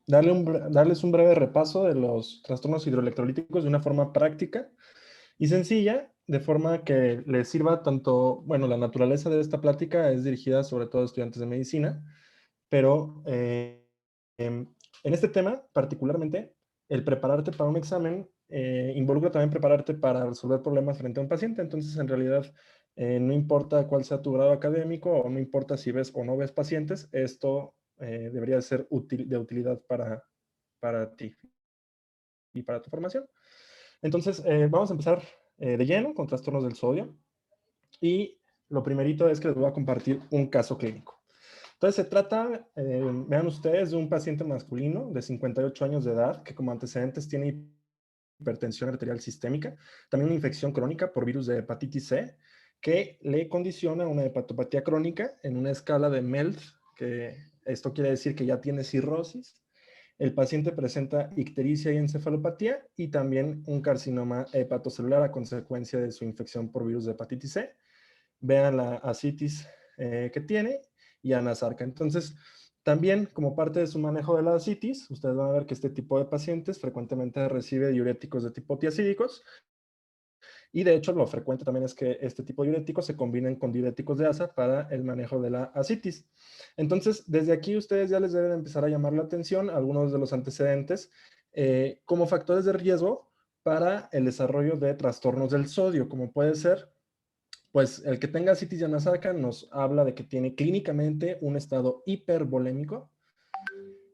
darles un breve repaso de los trastornos hidroelectrolíticos de una forma práctica y sencilla, de forma que les sirva tanto, bueno, la naturaleza de esta plática es dirigida sobre todo a estudiantes de medicina, pero en este tema particularmente, el prepararte para un examen involucra también prepararte para resolver problemas frente a un paciente. Entonces, en realidad, no importa cuál sea tu grado académico o no importa si ves o no ves pacientes, esto debería ser de utilidad para ti y para tu formación. Entonces, vamos a empezar de lleno con trastornos del sodio. Y lo primerito es que les voy a compartir un caso clínico. Entonces, se trata, vean ustedes, de un paciente masculino de 58 años de edad que como antecedentes tiene hipertensión arterial sistémica, también una infección crónica por virus de hepatitis C, que le condiciona una hepatopatía crónica en una escala de MELD, que esto quiere decir que ya tiene cirrosis. El paciente presenta ictericia y encefalopatía y también un carcinoma hepatocelular a consecuencia de su infección por virus de hepatitis C. Vean la ascitis que tiene y anasarca. Entonces, también como parte de su manejo de la ascitis, ustedes van a ver que este tipo de pacientes frecuentemente recibe diuréticos de tipo tiacídicos y de hecho lo frecuente también es que este tipo de diuréticos se combinen con diuréticos de asa para el manejo de la ascitis. Entonces, desde aquí ustedes ya les deben empezar a llamar la atención algunos de los antecedentes como factores de riesgo para el desarrollo de trastornos del sodio, como puede ser pues el que tenga ascitis y anasarca nos habla de que tiene clínicamente un estado hipervolémico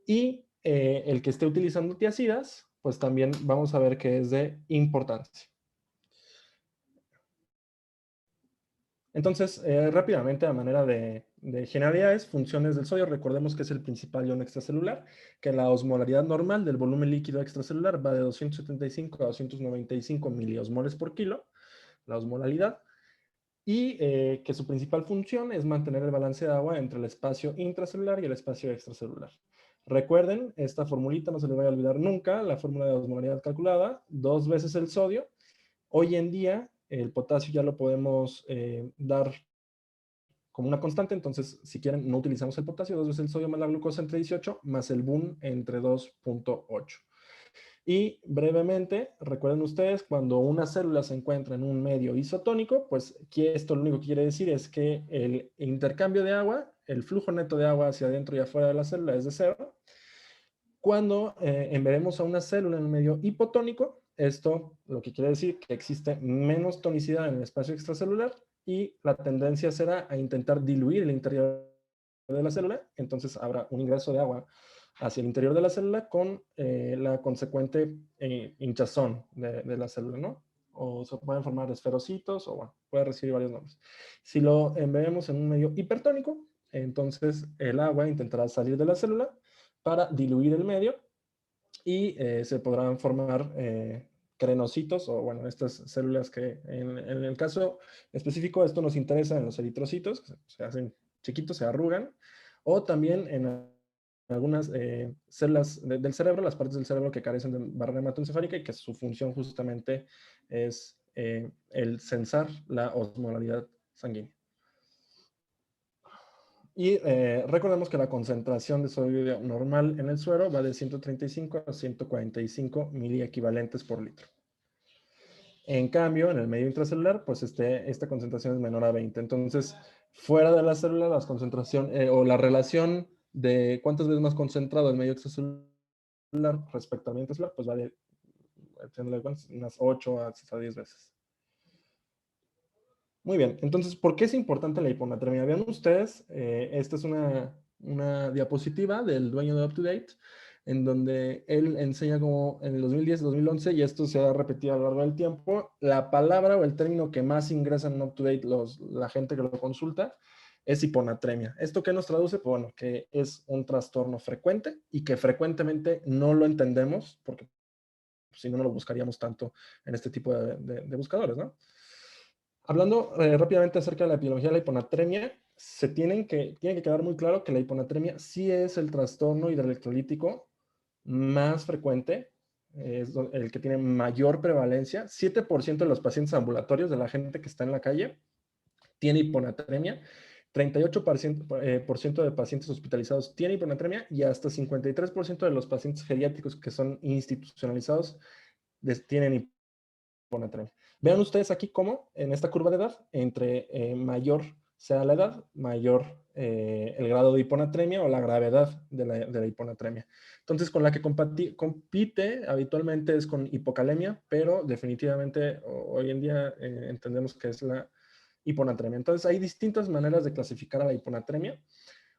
y el que esté utilizando tiacidas, pues también vamos a ver que es de importancia. Entonces, rápidamente, a manera de generalidades, funciones del sodio, recordemos que es el principal ion extracelular, que la osmolaridad normal del volumen líquido extracelular va de 275 a 295 miliosmoles por kilo, la osmolaridad, y que su principal función es mantener el balance de agua entre el espacio intracelular y el espacio extracelular. Recuerden, esta formulita no se les vaya a olvidar nunca, la fórmula de osmolaridad calculada, 2 veces el sodio. Hoy en día, el potasio ya lo podemos dar como una constante, entonces si quieren no utilizamos el potasio, 2 veces el sodio más la glucosa entre 18, más el BUN entre 2.8. Y brevemente, recuerden ustedes, cuando una célula se encuentra en un medio isotónico, pues esto lo único que quiere decir es que el intercambio de agua, el flujo neto de agua hacia adentro y afuera de la célula es de cero. Cuando enviaremos a una célula en un medio hipotónico, esto lo que quiere decir que existe menos tonicidad en el espacio extracelular y la tendencia será a intentar diluir el interior de la célula, entonces habrá un ingreso de agua hacia el interior de la célula con la consecuente hinchazón de la célula, ¿no? O se pueden formar esferocitos, o bueno, puede recibir varios nombres. Si lo embebemos en un medio hipertónico, entonces el agua intentará salir de la célula para diluir el medio y se podrán formar crenocitos, o bueno, estas células que en el caso específico esto nos interesa en los eritrocitos, que se hacen chiquitos, se arrugan, o también en algunas células del cerebro, las partes del cerebro que carecen de barrera hematoencefálica y que su función justamente es el censar la osmolaridad sanguínea. Y recordemos que la concentración de sodio normal en el suero va de 135 a 145 miliequivalentes por litro. En cambio, en el medio intracelular, pues esta concentración es menor a 20. Entonces, fuera de la célula, la concentración o la relación de cuántas veces más concentrado el medio extracelular respecto al medio intracelular, pues va de unas 8 a 10 veces. Muy bien, entonces, ¿por qué es importante la hiponatremia? Vean ustedes, esta es una diapositiva del dueño de UpToDate, en donde él enseña como en el 2010, 2011, y esto se ha repetido a lo largo del tiempo, la palabra o el término que más ingresan en UpToDate la gente que lo consulta es hiponatremia. ¿Esto qué nos traduce? Pues bueno, que es un trastorno frecuente y que frecuentemente no lo entendemos, porque si no, no lo buscaríamos tanto en este tipo de buscadores, ¿no? Hablando rápidamente acerca de la epidemiología de la hiponatremia, tiene que quedar muy claro que la hiponatremia sí es el trastorno hidroelectrolítico más frecuente, es el que tiene mayor prevalencia. 7% de los pacientes ambulatorios, de la gente que está en la calle, tiene hiponatremia, 38% por ciento de pacientes hospitalizados tiene hiponatremia y hasta 53% de los pacientes geriátricos que son institucionalizados tienen hiponatremia. Vean ustedes aquí cómo en esta curva de edad, entre mayor sea la edad, mayor el grado de hiponatremia o la gravedad de la hiponatremia. Entonces, con la que compite habitualmente es con hipocalemia, pero definitivamente hoy en día entendemos que es la hiponatremia. Entonces, hay distintas maneras de clasificar a la hiponatremia.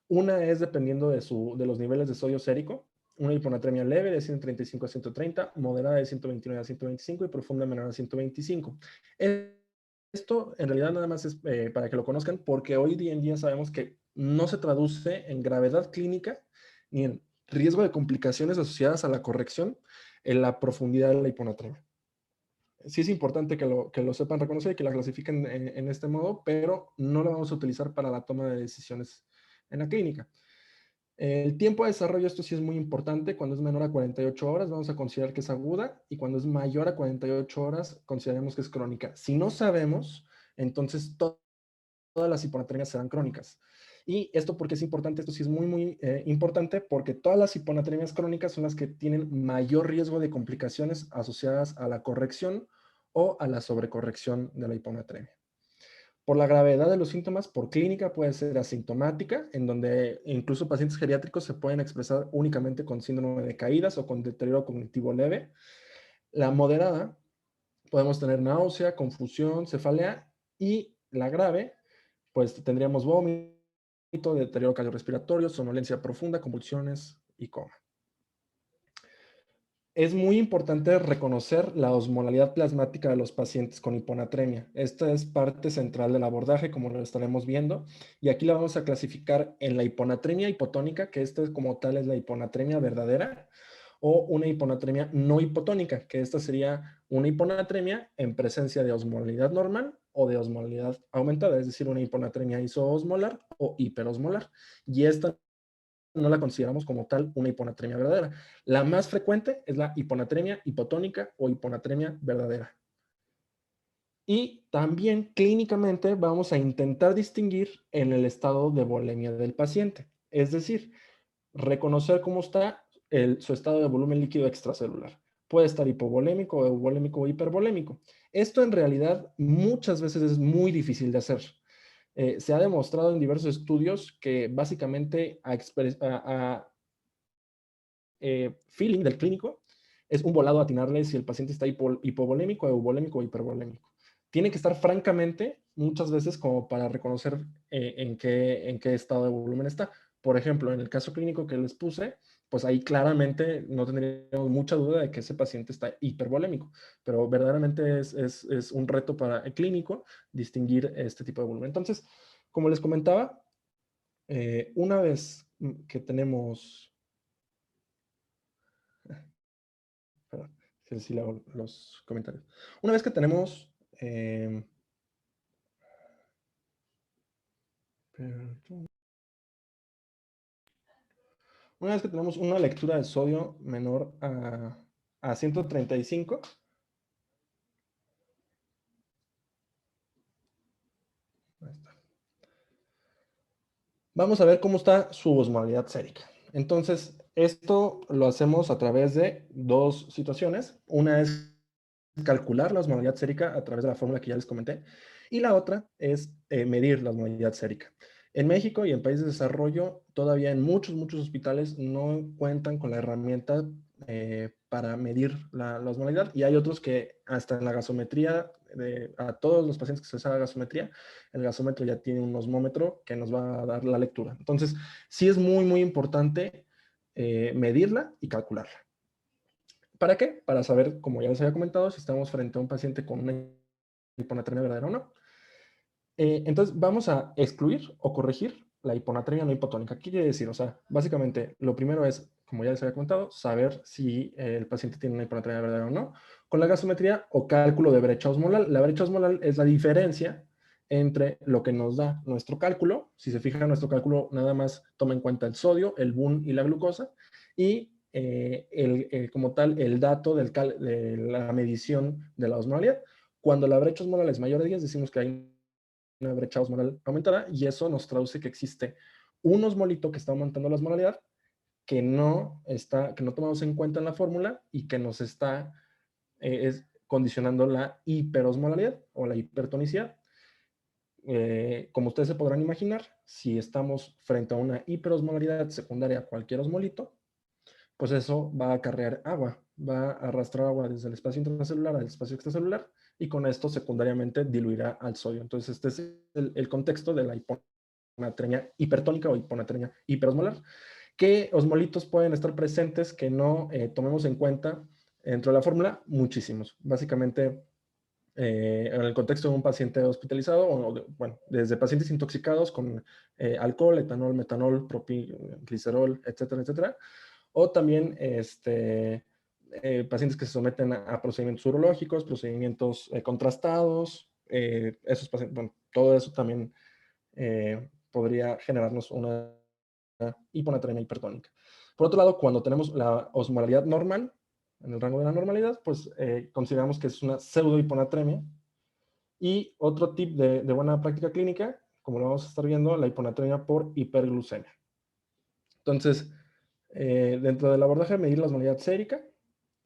Una es dependiendo de los niveles de sodio sérico. Una hiponatremia leve de 135 a 130, moderada de 129 a 125 y profunda menor a 125. Esto en realidad nada más es para que lo conozcan porque hoy en día sabemos que no se traduce en gravedad clínica ni en riesgo de complicaciones asociadas a la corrección en la profundidad de la hiponatremia. Sí es importante que lo sepan reconocer y que la clasifiquen en este modo, pero no la vamos a utilizar para la toma de decisiones en la clínica. El tiempo de desarrollo, esto sí es muy importante. Cuando es menor a 48 horas, vamos a considerar que es aguda, y cuando es mayor a 48 horas, consideramos que es crónica. Si no sabemos, entonces todas las hiponatremias serán crónicas. Y esto, ¿porque es importante? Esto sí es muy importante, porque todas las hiponatremias crónicas son las que tienen mayor riesgo de complicaciones asociadas a la corrección o a la sobrecorrección de la hiponatremia. Por la gravedad de los síntomas, por clínica puede ser asintomática, en donde incluso pacientes geriátricos se pueden expresar únicamente con síndrome de caídas o con deterioro cognitivo leve. La moderada, podemos tener náusea, confusión, cefalea, y la grave, pues tendríamos vómito, deterioro cardiorrespiratorio, somnolencia profunda, convulsiones y coma. Es muy importante reconocer la osmolalidad plasmática de los pacientes con hiponatremia. Esta es parte central del abordaje, como lo estaremos viendo, y aquí la vamos a clasificar en la hiponatremia hipotónica, que esta como tal es la hiponatremia verdadera, o una hiponatremia no hipotónica, que esta sería una hiponatremia en presencia de osmolalidad normal o de osmolalidad aumentada, es decir, una hiponatremia isoosmolar o hiperosmolar. Y esta no la consideramos como tal una hiponatremia verdadera. La más frecuente es la hiponatremia hipotónica o hiponatremia verdadera. Y también clínicamente vamos a intentar distinguir en el estado de volemia del paciente, es decir, reconocer cómo está su estado de volumen líquido extracelular. Puede estar hipovolémico, euvolémico o hipervolémico. Esto en realidad muchas veces es muy difícil de hacer. Se ha demostrado en diversos estudios que básicamente feeling del clínico es un volado atinarle si el paciente está hipovolémico, euvolémico o hipervolémico. Tiene que estar francamente muchas veces como para reconocer en qué estado de volumen está. Por ejemplo, en el caso clínico que les puse, pues ahí claramente no tendríamos mucha duda de que ese paciente está hipervolémico, pero verdaderamente es un reto para el clínico distinguir este tipo de volumen. Entonces, como les comentaba, una vez que tenemos... Perdón, sí le hago los comentarios. Una vez que tenemos... perdón. Una vez que tenemos una lectura de sodio menor a 135, ahí está, vamos a ver cómo está su osmolalidad sérica. Entonces, esto lo hacemos a través de dos situaciones. Una es calcular la osmolalidad sérica a través de la fórmula que ya les comenté, y la otra es medir la osmolalidad sérica. En México y en países de desarrollo, todavía en muchos hospitales no cuentan con la herramienta para medir la osmolalidad, y hay otros que hasta en la gasometría, a todos los pacientes que se les haga gasometría, el gasómetro ya tiene un osmómetro que nos va a dar la lectura. Entonces, sí es muy importante medirla y calcularla. ¿Para qué? Para saber, como ya les había comentado, si estamos frente a un paciente con una hiponatremia verdadera o no. Entonces, vamos a excluir o corregir la hiponatremia no hipotónica. ¿Qué quiere decir? O sea, básicamente, lo primero es, como ya les había comentado, saber si el paciente tiene una hiponatremia verdadera o no, con la gasometría o cálculo de brecha osmolar. La brecha osmolar es la diferencia entre lo que nos da nuestro cálculo. Si se fija, nuestro cálculo nada más toma en cuenta el sodio, el BUN y la glucosa, y como tal, el dato de la medición de la osmolalidad. Cuando la brecha osmolar es mayor de 10, decimos que hay una brecha osmolar aumentada, y eso nos traduce que existe un osmolito que está aumentando la osmolaridad que no tomamos en cuenta en la fórmula y que nos está condicionando la hiperosmolaridad o la hipertonicidad. Como ustedes se podrán imaginar, si estamos frente a una hiperosmolaridad secundaria a cualquier osmolito, pues eso va a acarrear agua, va a arrastrar agua desde el espacio intracelular al espacio extracelular, y con esto secundariamente diluirá al sodio. Entonces este es el contexto de la hiponatremia hipertónica o hiponatremia hiperosmolar. ¿Qué osmolitos pueden estar presentes que no tomemos en cuenta dentro de la fórmula? Muchísimos. Básicamente, en el contexto de un paciente hospitalizado, bueno, desde pacientes intoxicados con alcohol, etanol, metanol, glicerol, etcétera, etcétera, o también pacientes que se someten a procedimientos urológicos, procedimientos contrastados, esos pacientes, bueno, todo eso también podría generarnos una hiponatremia hipertónica. Por otro lado, cuando tenemos la osmolaridad normal, en el rango de la normalidad, pues consideramos que es una pseudo-hiponatremia. Y otro tip de buena práctica clínica, como lo vamos a estar viendo, la hiponatremia por hiperglucemia. Entonces, dentro del abordaje, medir la osmolaridad sérica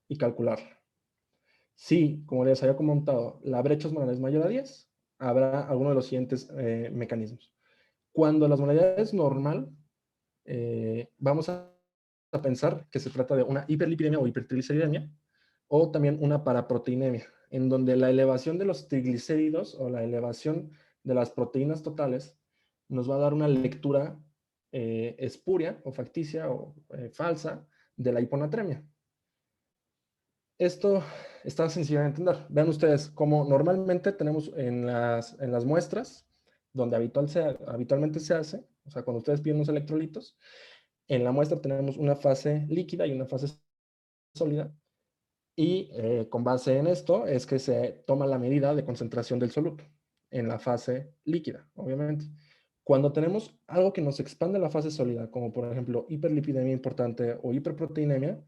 y calcularla. Si, como les había comentado, la brecha osmolar es mayor a 10, habrá alguno de los siguientes mecanismos. Cuando la osmolaridad es normal, vamos a pensar que se trata de una hiperlipidemia o hipertrigliceridemia, o también una paraproteinemia, en donde la elevación de los triglicéridos o la elevación de las proteínas totales nos va a dar una lectura espuria o facticia o falsa de la hiponatremia. Esto está sencillo de entender. Vean ustedes cómo normalmente tenemos en las muestras, donde habitualmente se hace, o sea, cuando ustedes piden los electrolitos, en la muestra tenemos una fase líquida y una fase sólida, y con base en esto es que se toma la medida de concentración del soluto en la fase líquida, obviamente. Cuando tenemos algo que nos expande la fase sólida, como por ejemplo hiperlipidemia importante o hiperproteinemia,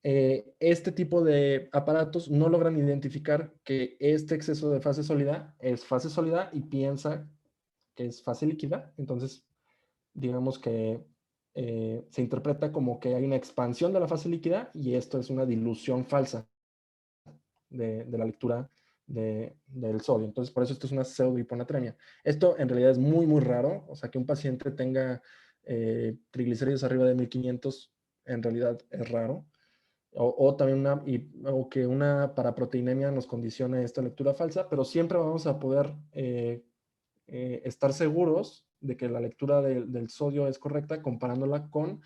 este tipo de aparatos no logran identificar que este exceso de fase sólida es fase sólida y piensa que es fase líquida. Entonces, digamos que se interpreta como que hay una expansión de la fase líquida, y esto es una dilución falsa de la lectura del sodio. Entonces, por eso esto es una pseudohiponatremia. Esto en realidad es muy, muy raro. O sea, que un paciente tenga triglicéridos arriba de 1500 en realidad es raro. O también o que una paraproteinemia nos condicione esta lectura falsa, pero siempre vamos a poder estar seguros de que la lectura del sodio es correcta comparándola con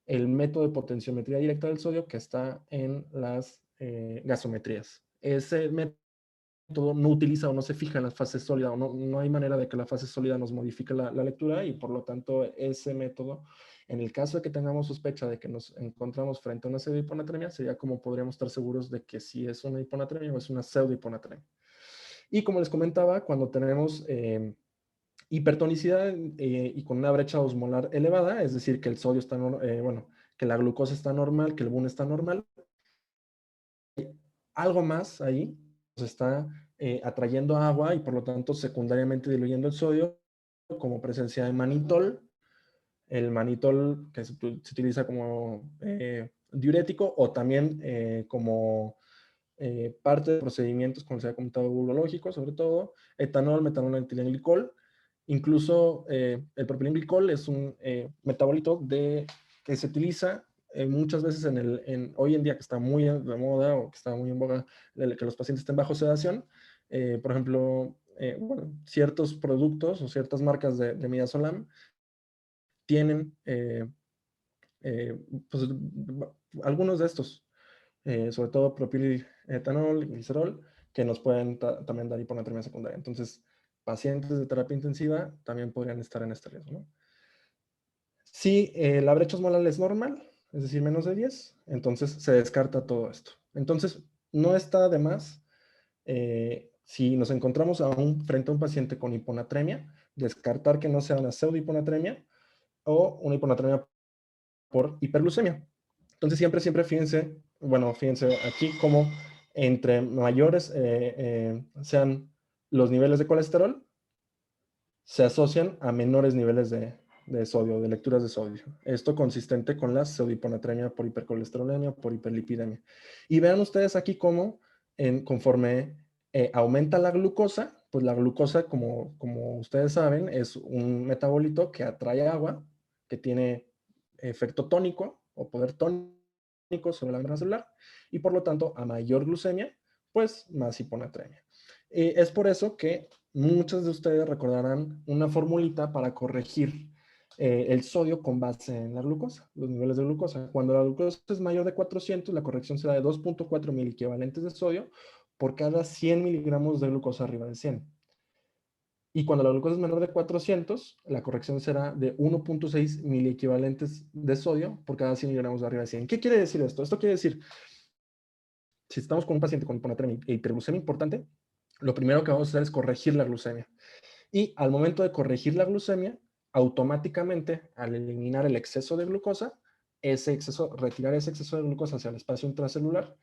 el método de potenciometría directa del sodio que está en las gasometrías. Ese método no utiliza o no se fija en las fases sólidas, o no hay manera de que la fase sólida nos modifique la lectura, y por lo tanto ese método, en el caso de que tengamos sospecha de que nos encontramos frente a una pseudohiponatremia, sería como podríamos estar seguros de que si es una hiponatremia o es una pseudohiponatremia. Y como les comentaba, cuando tenemos hipertonicidad y con una brecha osmolar elevada, es decir, que el sodio está, bueno, que la glucosa está normal, que el BUN está normal, algo más ahí nos está atrayendo agua y por lo tanto secundariamente diluyendo el sodio, como presencia de manitol. El manitol que se utiliza como diurético, o también como parte de procedimientos, como se ha comentado, urológicos, sobre todo, etanol, metanol, etilenglicol. Incluso el propilenglicol es un metabolito que se utiliza muchas veces hoy en día, que está muy de moda o que está muy en boga, que los pacientes estén bajo sedación. Por ejemplo, bueno, ciertos productos o ciertas marcas de midazolam tienen eh, pues, algunos de estos, sobre todo propietanol y glicerol, que nos pueden también dar hiponatremia secundaria. Entonces, pacientes de terapia intensiva también podrían estar en este riesgo, ¿no? Si la brecha osmolar es normal, es decir, menos de 10, entonces se descarta todo esto. Entonces, no está de más, si nos encontramos frente a un paciente con hiponatremia, descartar que no sea una pseudohiponatremia o una hiponatremia por hiperglucemia. Entonces, siempre fíjense, bueno, fíjense aquí como entre mayores sean los niveles de colesterol, se asocian a menores niveles de sodio, de lecturas de sodio. Esto consistente con la pseudohiponatremia por hipercolesterolemia, por hiperlipidemia. Y vean ustedes aquí cómo conforme aumenta la glucosa, pues la glucosa, como ustedes saben, es un metabolito que atrae agua, que tiene efecto tónico o poder tónico sobre la membrana celular, y por lo tanto, a mayor glucemia, pues más hiponatremia. Es por eso que muchos de ustedes recordarán una formulita para corregir el sodio con base en la glucosa, los niveles de glucosa. Cuando la glucosa es mayor de 400, la corrección será de 2.4 mil equivalentes de sodio por cada 100 miligramos de glucosa arriba de 100. Y cuando la glucosa es menor de 400, la corrección será de 1.6 mil equivalentes de sodio por cada 100 miligramos de arriba de 100. ¿Qué quiere decir esto? Esto quiere decir, si estamos con un paciente con hiponatremia e hiperglucemia importante, lo primero que vamos a hacer es corregir la glucemia. Y al momento de corregir la glucemia, automáticamente, al eliminar el exceso de glucosa, retirar ese exceso de glucosa hacia el espacio intracelular,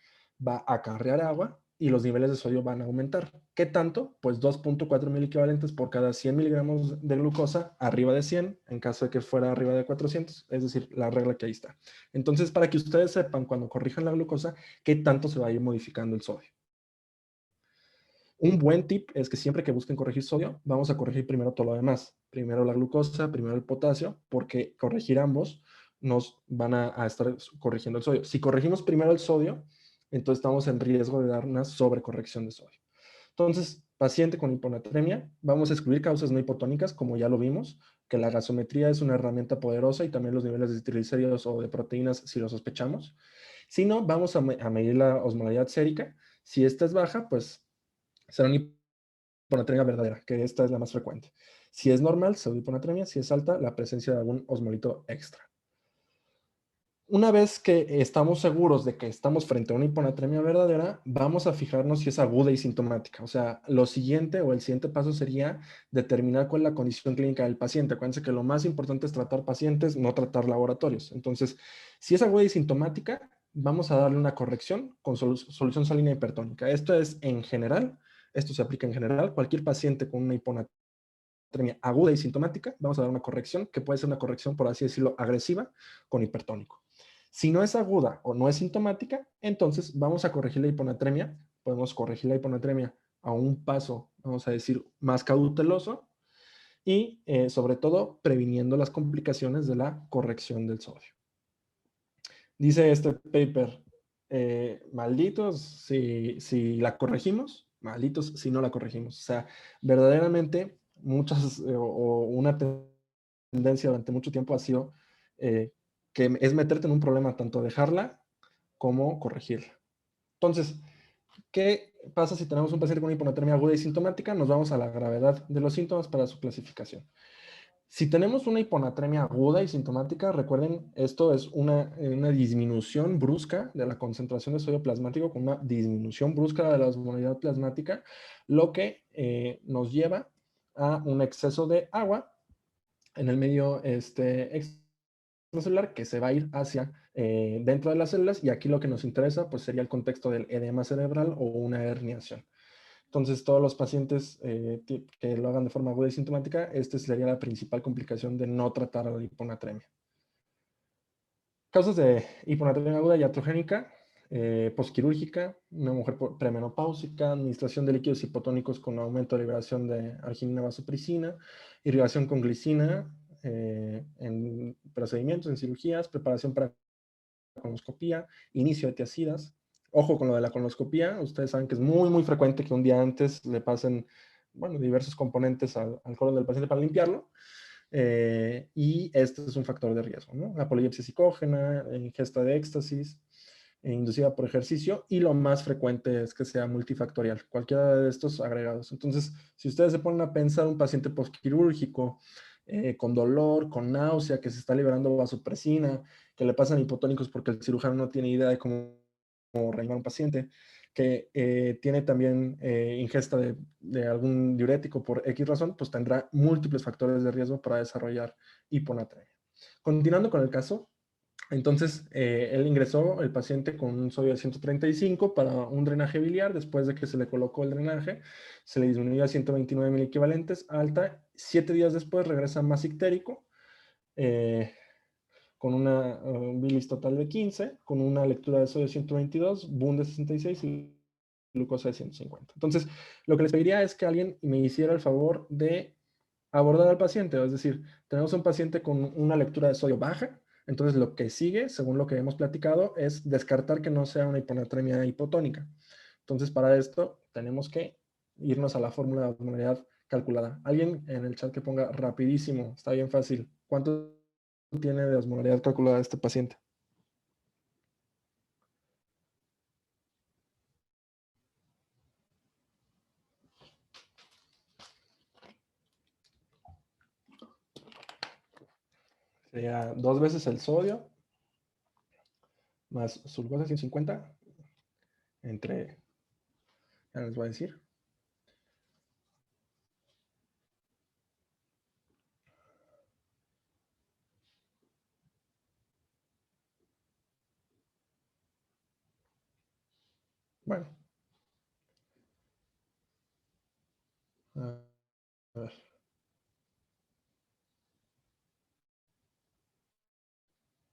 va a acarrear agua y los niveles de sodio van a aumentar. ¿Qué tanto? Pues 2.4 mil equivalentes por cada 100 miligramos de glucosa arriba de 100, en caso de que fuera arriba de 400, es decir, la regla que ahí está. Entonces, para que ustedes sepan cuando corrijan la glucosa, qué tanto se va a ir modificando el sodio. Un buen tip es que siempre que busquen corregir sodio, vamos a corregir primero todo lo demás. Primero la glucosa, primero el potasio, porque corregir ambos nos van a estar corrigiendo el sodio. Si corregimos primero el sodio, entonces estamos en riesgo de dar una sobrecorrección de sodio. Entonces, paciente con hiponatremia, vamos a excluir causas no hipotónicas, como ya lo vimos, que la gasometría es una herramienta poderosa y también los niveles de triglicéridos o de proteínas si lo sospechamos. Si no, vamos a medir la osmolaridad sérica. Si esta es baja, pues será una hiponatremia verdadera, que esta es la más frecuente. Si es normal, pseudohiponatremia. Si es alta, la presencia de algún osmolito extra. Una vez que estamos seguros de que estamos frente a una hiponatremia verdadera, vamos a fijarnos si es aguda y sintomática. O sea, lo siguiente o el siguiente paso sería determinar cuál es la condición clínica del paciente. Acuérdense que lo más importante es tratar pacientes, no tratar laboratorios. Entonces, si es aguda y sintomática, vamos a darle una corrección con solución salina hipertónica. Esto es en general, esto se aplica en general. Cualquier paciente con una hiponatremia aguda y sintomática, vamos a dar una corrección que puede ser una corrección, por así decirlo, agresiva con hipertónico. Si no es aguda o no es sintomática, entonces vamos a corregir la hiponatremia. Podemos corregir la hiponatremia a un paso, vamos a decir, más cauteloso y sobre todo previniendo las complicaciones de la corrección del sodio. Dice este paper, malditos si la corregimos, malditos si no la corregimos. O sea, verdaderamente muchas o una tendencia durante mucho tiempo ha sido que es meterte en un problema, tanto dejarla como corregirla. Entonces, ¿qué pasa si tenemos un paciente con hiponatremia aguda y sintomática? Nos vamos a la gravedad de los síntomas para su clasificación. Si tenemos una hiponatremia aguda y sintomática, recuerden, esto es una disminución brusca de la concentración de sodio plasmático con una disminución brusca de la osmolaridad plasmática, lo que nos lleva a un exceso de agua en el medio extracelular que se va a ir hacia dentro de las células, y aquí lo que nos interesa pues sería el contexto del edema cerebral o una herniación. Entonces, todos los pacientes que lo hagan de forma aguda y sintomática, esta sería la principal complicación de no tratar a la hiponatremia. Causas de hiponatremia aguda iatrogénica, postquirúrgica, una mujer premenopáusica, administración de líquidos hipotónicos con aumento de liberación de arginina vasopresina, irrigación con glicina en procedimientos, en cirugías, preparación para colonoscopía, inicio de tiacidas. Ojo con lo de la colonoscopía, ustedes saben que es muy, muy frecuente que un día antes le pasen, bueno, diversos componentes al colon del paciente para limpiarlo, y este es un factor de riesgo, ¿no? La poliepsia psicógena, ingesta de éxtasis, inducida por ejercicio, y lo más frecuente es que sea multifactorial, cualquiera de estos agregados. Entonces, si ustedes se ponen a pensar un paciente postquirúrgico, con dolor, con náusea, que se está liberando vasopresina, que le pasan hipotónicos porque el cirujano no tiene idea de cómo reanimar un paciente, que tiene también ingesta de algún diurético por X razón, pues tendrá múltiples factores de riesgo para desarrollar hiponatremia. Continuando con el caso, Entonces, él ingresó, el paciente, con un sodio de 135 para un drenaje biliar. Después de que se le colocó el drenaje, se le disminuyó a 129 miliequivalentes, alta. 7 días después regresa más ictérico, eh, con un bilis total de 15, con una lectura de sodio de 122, BUN de 66 y glucosa de 150. Entonces, lo que les pediría es que alguien me hiciera el favor de abordar al paciente. Es decir, tenemos un paciente con una lectura de sodio baja. Entonces, lo que sigue, según lo que hemos platicado, es descartar que no sea una hiponatremia hipotónica. Entonces, para esto, tenemos que irnos a la fórmula de osmolaridad calculada. Alguien en el chat que ponga rapidísimo, está bien fácil. ¿Cuánto tiene de osmolaridad calculada este paciente? Sería 2 veces el sodio más su glucosa 150 entre, ya les voy a decir, bueno, a ver,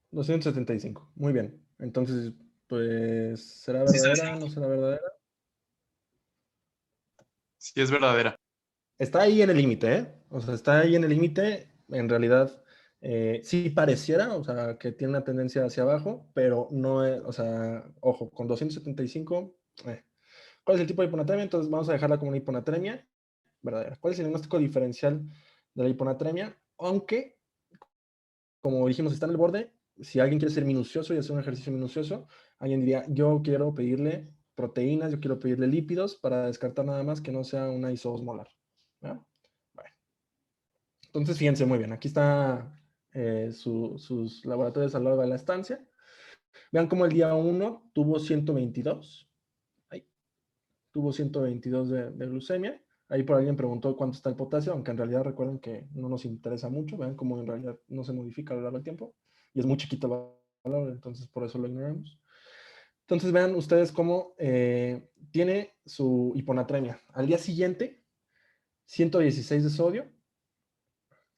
275. Muy bien. Entonces, pues, ¿será Sí, sí, verdadera? sí. ¿No será verdadera? Sí, es verdadera. Está ahí en el límite, ¿eh? O sea, está ahí en el límite. En realidad, sí pareciera, o sea, que tiene una tendencia hacia abajo, pero no es, o sea, ojo, con 275, ¿cuál es el tipo de hiponatremia? Entonces vamos a dejarla como una hiponatremia verdadera. ¿Cuál es el diagnóstico diferencial de la hiponatremia? Aunque, como dijimos, está en el borde. Si alguien quiere ser minucioso y hacer un ejercicio minucioso, alguien diría, yo quiero pedirle proteínas, yo quiero pedirle lípidos para descartar nada más que no sea una isoosmolar. ¿No? Bueno, entonces fíjense muy bien, aquí está sus laboratorios a lo largo de la estancia. Vean cómo el día 1 tuvo 122, ahí, tuvo 122 de glucemia. Ahí por alguien preguntó cuánto está el potasio, aunque en realidad recuerden que no nos interesa mucho. Vean cómo en realidad no se modifica a lo largo del tiempo. Y es muy chiquito el valor, entonces por eso lo ignoramos. Entonces vean ustedes cómo tiene su hiponatremia. Al día siguiente, 116 de sodio.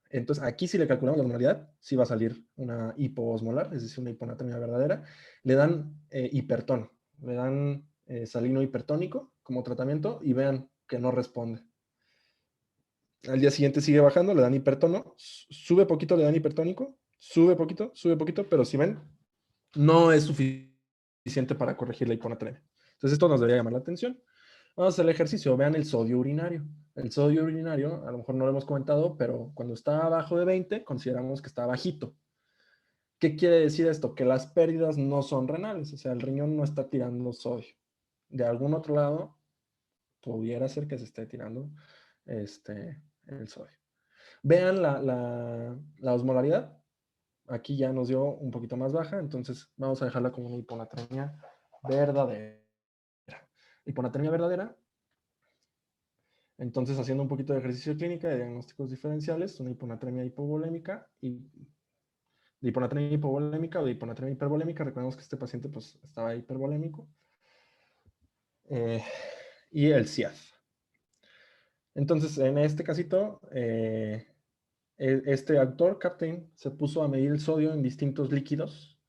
Entonces aquí si le calculamos la normalidad, sí va a salir una hipoosmolar, es decir, una hiponatremia verdadera. Le dan hipertono, le dan salino hipertónico como tratamiento y vean que no responde. Al día siguiente sigue bajando, le dan hipertono, sube poquito, le dan hipertónico, sube poquito, pero si ven, no es suficiente para corregir la hiponatremia. Entonces esto nos debería llamar la atención. Vamos a hacer el ejercicio, vean el sodio urinario. El sodio urinario, a lo mejor no lo hemos comentado, pero cuando está abajo de 20, consideramos que está bajito. ¿Qué quiere decir esto? Que las pérdidas no son renales, o sea, el riñón no está tirando sodio. De algún otro lado, pudiera ser que se esté tirando el sodio. Vean la osmolaridad. Aquí ya nos dio un poquito más baja, entonces vamos a dejarla como una hiponatremia verdadera. Hiponatremia verdadera. Entonces, haciendo un poquito de ejercicio clínica de diagnósticos diferenciales, una hiponatremia hipovolémica y de hiponatremia hipovolémica o de hiponatremia hipervolémica. Recordemos que este paciente pues estaba hipervolémico. Y el CIAF. Entonces, en este casito, este actor, Captain, se puso a medir el sodio en distintos líquidos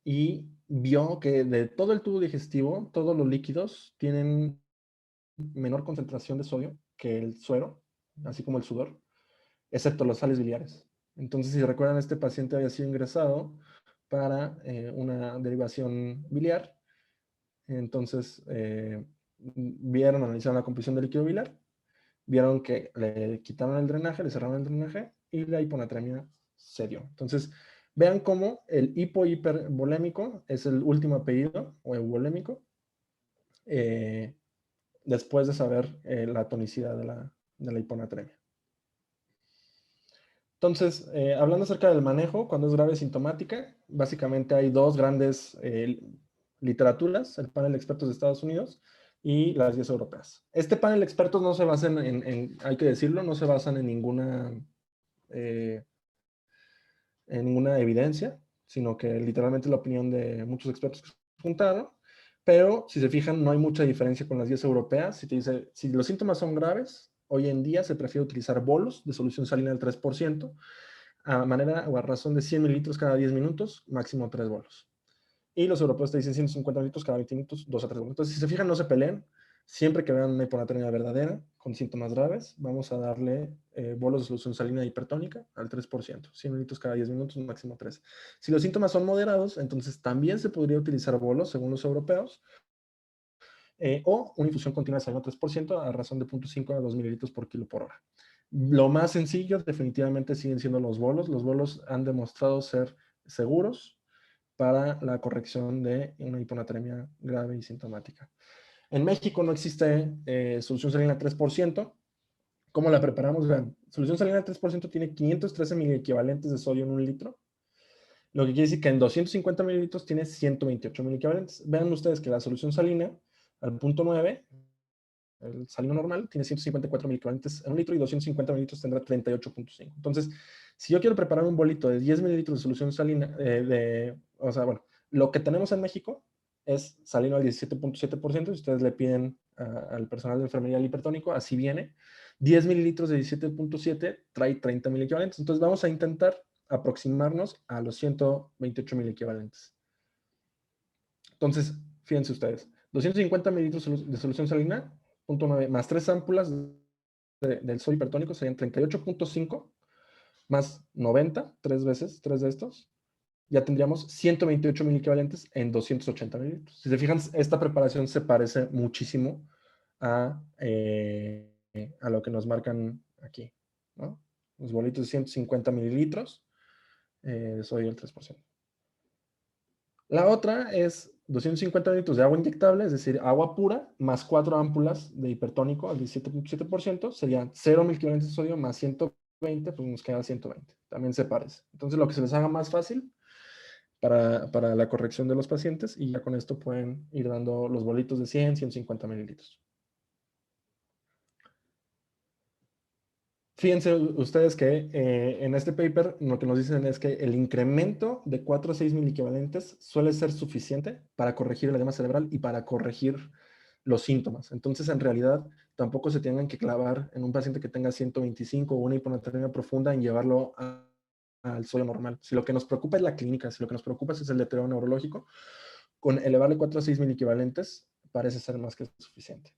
y vio que de todo el tubo digestivo, todos los líquidos tienen menor concentración de sodio que el suero, así como el sudor, excepto las sales biliares. Entonces, si recuerdan, este paciente había sido ingresado para una derivación biliar. Entonces, vieron, analizaron la composición del líquido biliar, vieron que le quitaron el drenaje, le cerraron el drenaje y la hiponatremia se dio. Entonces, vean cómo el hipohipervolémico es el último apellido, o euvolémico, después de saber la tonicidad de la hiponatremia. Entonces, hablando acerca del manejo, cuando es grave sintomática, básicamente hay dos grandes literaturas, el panel de expertos de Estados Unidos y las guías europeas. Este panel de expertos no se basa hay que decirlo, no se basan en ninguna evidencia, sino que literalmente la opinión de muchos expertos que se juntaron. Pero si se fijan, no hay mucha diferencia con las guías europeas. Si te dice, si los síntomas son graves, hoy en día se prefiere utilizar bolos de solución salina del 3%, a manera o a razón de 100 mililitros cada 10 minutos, máximo 3 bolos. Y los europeos te dicen 150 mililitros cada 20 minutos, 2 a 3 bolos. Entonces, si se fijan, no se peleen. Siempre que vean una hiponatremia verdadera con síntomas graves, vamos a darle bolos de solución salina hipertónica al 3%, 100 mililitros cada 10 minutos, máximo 3. Si los síntomas son moderados, entonces también se podría utilizar bolos, según los europeos, o una infusión continua de salina 3% a razón de 0.5 a 2 mililitros por kilo por hora. Lo más sencillo definitivamente siguen siendo los bolos. Los bolos han demostrado ser seguros para la corrección de una hiponatremia grave y sintomática. En México no existe solución salina 3%. ¿Cómo la preparamos? Vean, solución salina 3% tiene 513 miliequivalentes de sodio en un litro, lo que quiere decir que en 250 mililitros tiene 128 miliequivalentes. Vean ustedes que la solución salina al punto 9, el salino normal, tiene 154 miliequivalentes en un litro y 250 mililitros tendrá 38.5. Entonces, si yo quiero preparar un bolito de 10 mililitros de solución salina, o sea, bueno, lo que tenemos en México es salino al 17.7%. Si ustedes le piden al personal de enfermería el hipertónico, así viene. 10 mililitros de 17.7 trae 30 miliequivalentes. Entonces, vamos a intentar aproximarnos a los 128 miliequivalentes. Entonces, fíjense ustedes, 250 mililitros de solución salina, 0.9, más 3 ámpulas del sodio hipertónico serían 38.5, más 90, 3 veces, 3 de estos, ya tendríamos 128 miliequivalentes en 280 mililitros. Si se fijan, esta preparación se parece muchísimo a lo que nos marcan aquí, ¿no? Los bolitos de 150 mililitros de sodio al 3%. La otra es 250 litros de agua inyectable, es decir, agua pura, más 4 ámpulas de hipertónico al 17.7%, serían 0 miliequivalentes de sodio más 120, pues nos queda 120. También se parece. Entonces, lo que se les haga más fácil para la corrección de los pacientes, y ya con esto pueden ir dando los bolitos de 100, 150 mililitros. Fíjense ustedes que en este paper lo que nos dicen es que el incremento de 4 a 6 miliequivalentes suele ser suficiente para corregir el edema cerebral y para corregir los síntomas. Entonces, en realidad, tampoco se tengan que clavar en un paciente que tenga 125 o una hiponatremia profunda en llevarlo al sodio normal. Si lo que nos preocupa es la clínica, si lo que nos preocupa es el deterioro neurológico, con elevarle 4 a 6 miliequivalentes parece ser más que suficiente.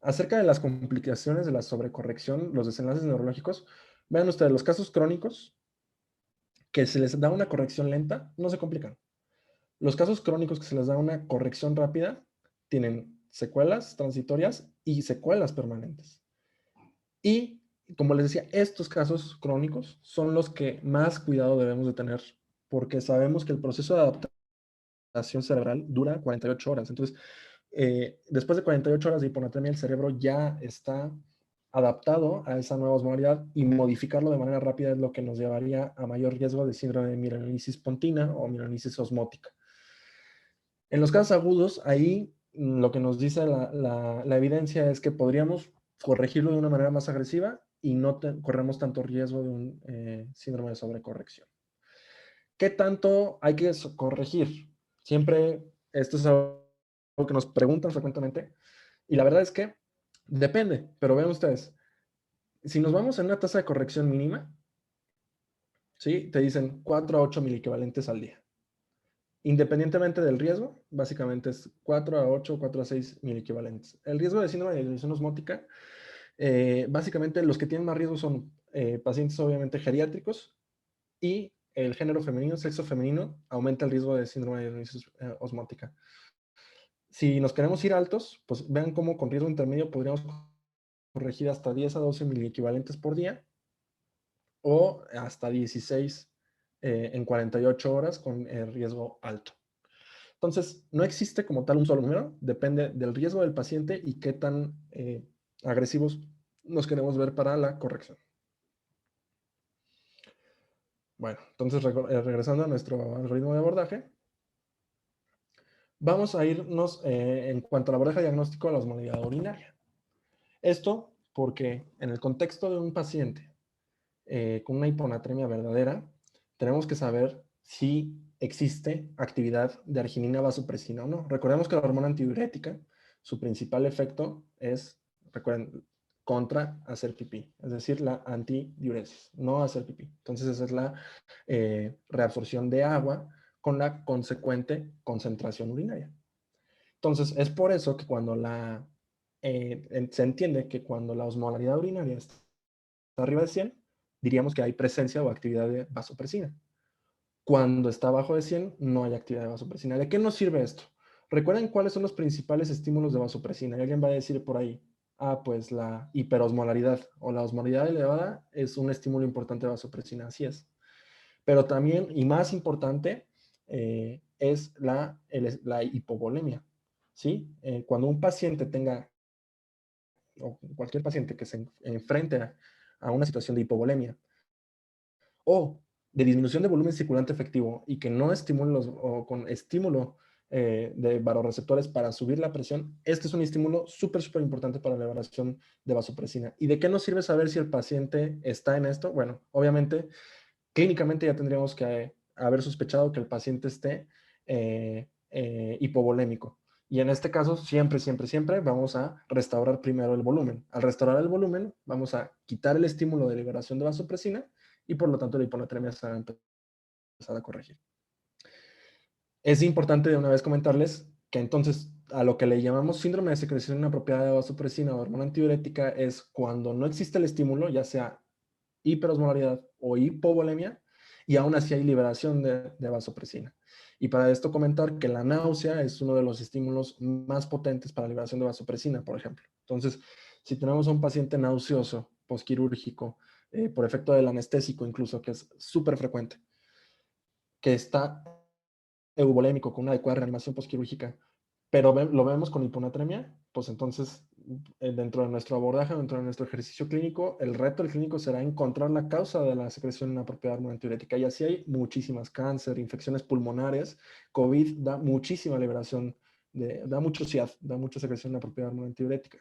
Acerca de las complicaciones de la sobrecorrección, los desenlaces neurológicos, vean ustedes, los casos crónicos que se les da una corrección lenta no se complican. Los casos crónicos que se les da una corrección rápida tienen secuelas transitorias y secuelas permanentes. Y, como les decía, estos casos crónicos son los que más cuidado debemos de tener, porque sabemos que el proceso de adaptación cerebral dura 48 horas. Entonces, después de 48 horas de hiponatremia, el cerebro ya está adaptado a esa nueva osmolaridad, y modificarlo de manera rápida es lo que nos llevaría a mayor riesgo de síndrome de mielinitis pontina o mielinitis osmótica. En los casos agudos, ahí lo que nos dice la evidencia es que podríamos corregirlo de una manera más agresiva y no corremos tanto riesgo de un síndrome de sobrecorrección. ¿Qué tanto hay que corregir? Siempre esto es algo que nos preguntan frecuentemente, y la verdad es que depende, pero vean ustedes, si nos vamos en una tasa de corrección mínima, ¿sí? Te dicen 4 a 8 miliequivalentes al día. Independientemente del riesgo, básicamente es 4 a 8, 4 a 6 miliequivalentes. El riesgo de síndrome de disfunción osmótica, básicamente los que tienen más riesgo son pacientes obviamente geriátricos, y el género femenino, sexo femenino, aumenta el riesgo de síndrome de osmótica. Si nos queremos ir altos, pues vean cómo con riesgo intermedio podríamos corregir hasta 10 a 12 miliequivalentes por día, o hasta 16 en 48 horas con riesgo alto. Entonces, no existe como tal un solo número, depende del riesgo del paciente y qué tan agresivos nos queremos ver para la corrección. Bueno, entonces regresando a nuestro algoritmo de abordaje, vamos a irnos en cuanto al abordaje diagnóstico a la osmolalidad urinaria. Esto porque en el contexto de un paciente con una hiponatremia verdadera, tenemos que saber si existe actividad de arginina vasopresina o no. Recordemos que la hormona antidiurética, su principal efecto es, recuerden, contra hacer pipí, es decir, la antidiuresis, no hacer pipí. Entonces esa es la reabsorción de agua con la consecuente concentración urinaria. Entonces es por eso que cuando se entiende que cuando la osmolaridad urinaria está arriba de 100, diríamos que hay presencia o actividad de vasopresina. Cuando está abajo de 100, no hay actividad de vasopresina. ¿De qué nos sirve esto? Recuerden cuáles son los principales estímulos de vasopresina. Y alguien va a decir por ahí, pues la hiperosmolaridad o la osmolaridad elevada es un estímulo importante de vasopresina. Así es. Pero también, y más importante, es la hipovolemia. ¿Sí? Cuando un paciente tenga, o cualquier paciente que se enfrente a una situación de hipovolemia, o de disminución de volumen circulante efectivo y que no estimule o con estímulo de vasoreceptores para subir la presión, este es un estímulo súper importante para la elevación de vasopresina. ¿Y de qué nos sirve saber si el paciente está en esto? Bueno, obviamente, clínicamente ya tendríamos que haber sospechado que el paciente esté hipovolémico. Y en este caso, siempre vamos a restaurar primero el volumen. Al restaurar el volumen, vamos a quitar el estímulo de liberación de vasopresina y por lo tanto la hiponatremia se va a empezar a corregir. Es importante de una vez comentarles que entonces a lo que le llamamos síndrome de secreción inapropiada de vasopresina o hormona antidiurética es cuando no existe el estímulo, ya sea hiperosmolaridad o hipovolemia, y aún así hay liberación de vasopresina. Y para esto comentar que la náusea es uno de los estímulos más potentes para la liberación de vasopresina, por ejemplo. Entonces, si tenemos a un paciente nauseoso, posquirúrgico, por efecto del anestésico incluso, que es súper frecuente, que está euvolémico con una adecuada reanimación posquirúrgica, pero lo vemos con hiponatremia, pues entonces dentro de nuestro abordaje, dentro de nuestro ejercicio clínico, el reto del clínico será encontrar la causa de la secreción inapropiada de hormona antidiurética. Y así hay muchísimas: cáncer, infecciones pulmonares, COVID da muchísima liberación, da mucho CIAD, da mucha secreción inapropiada de hormona antidiurética.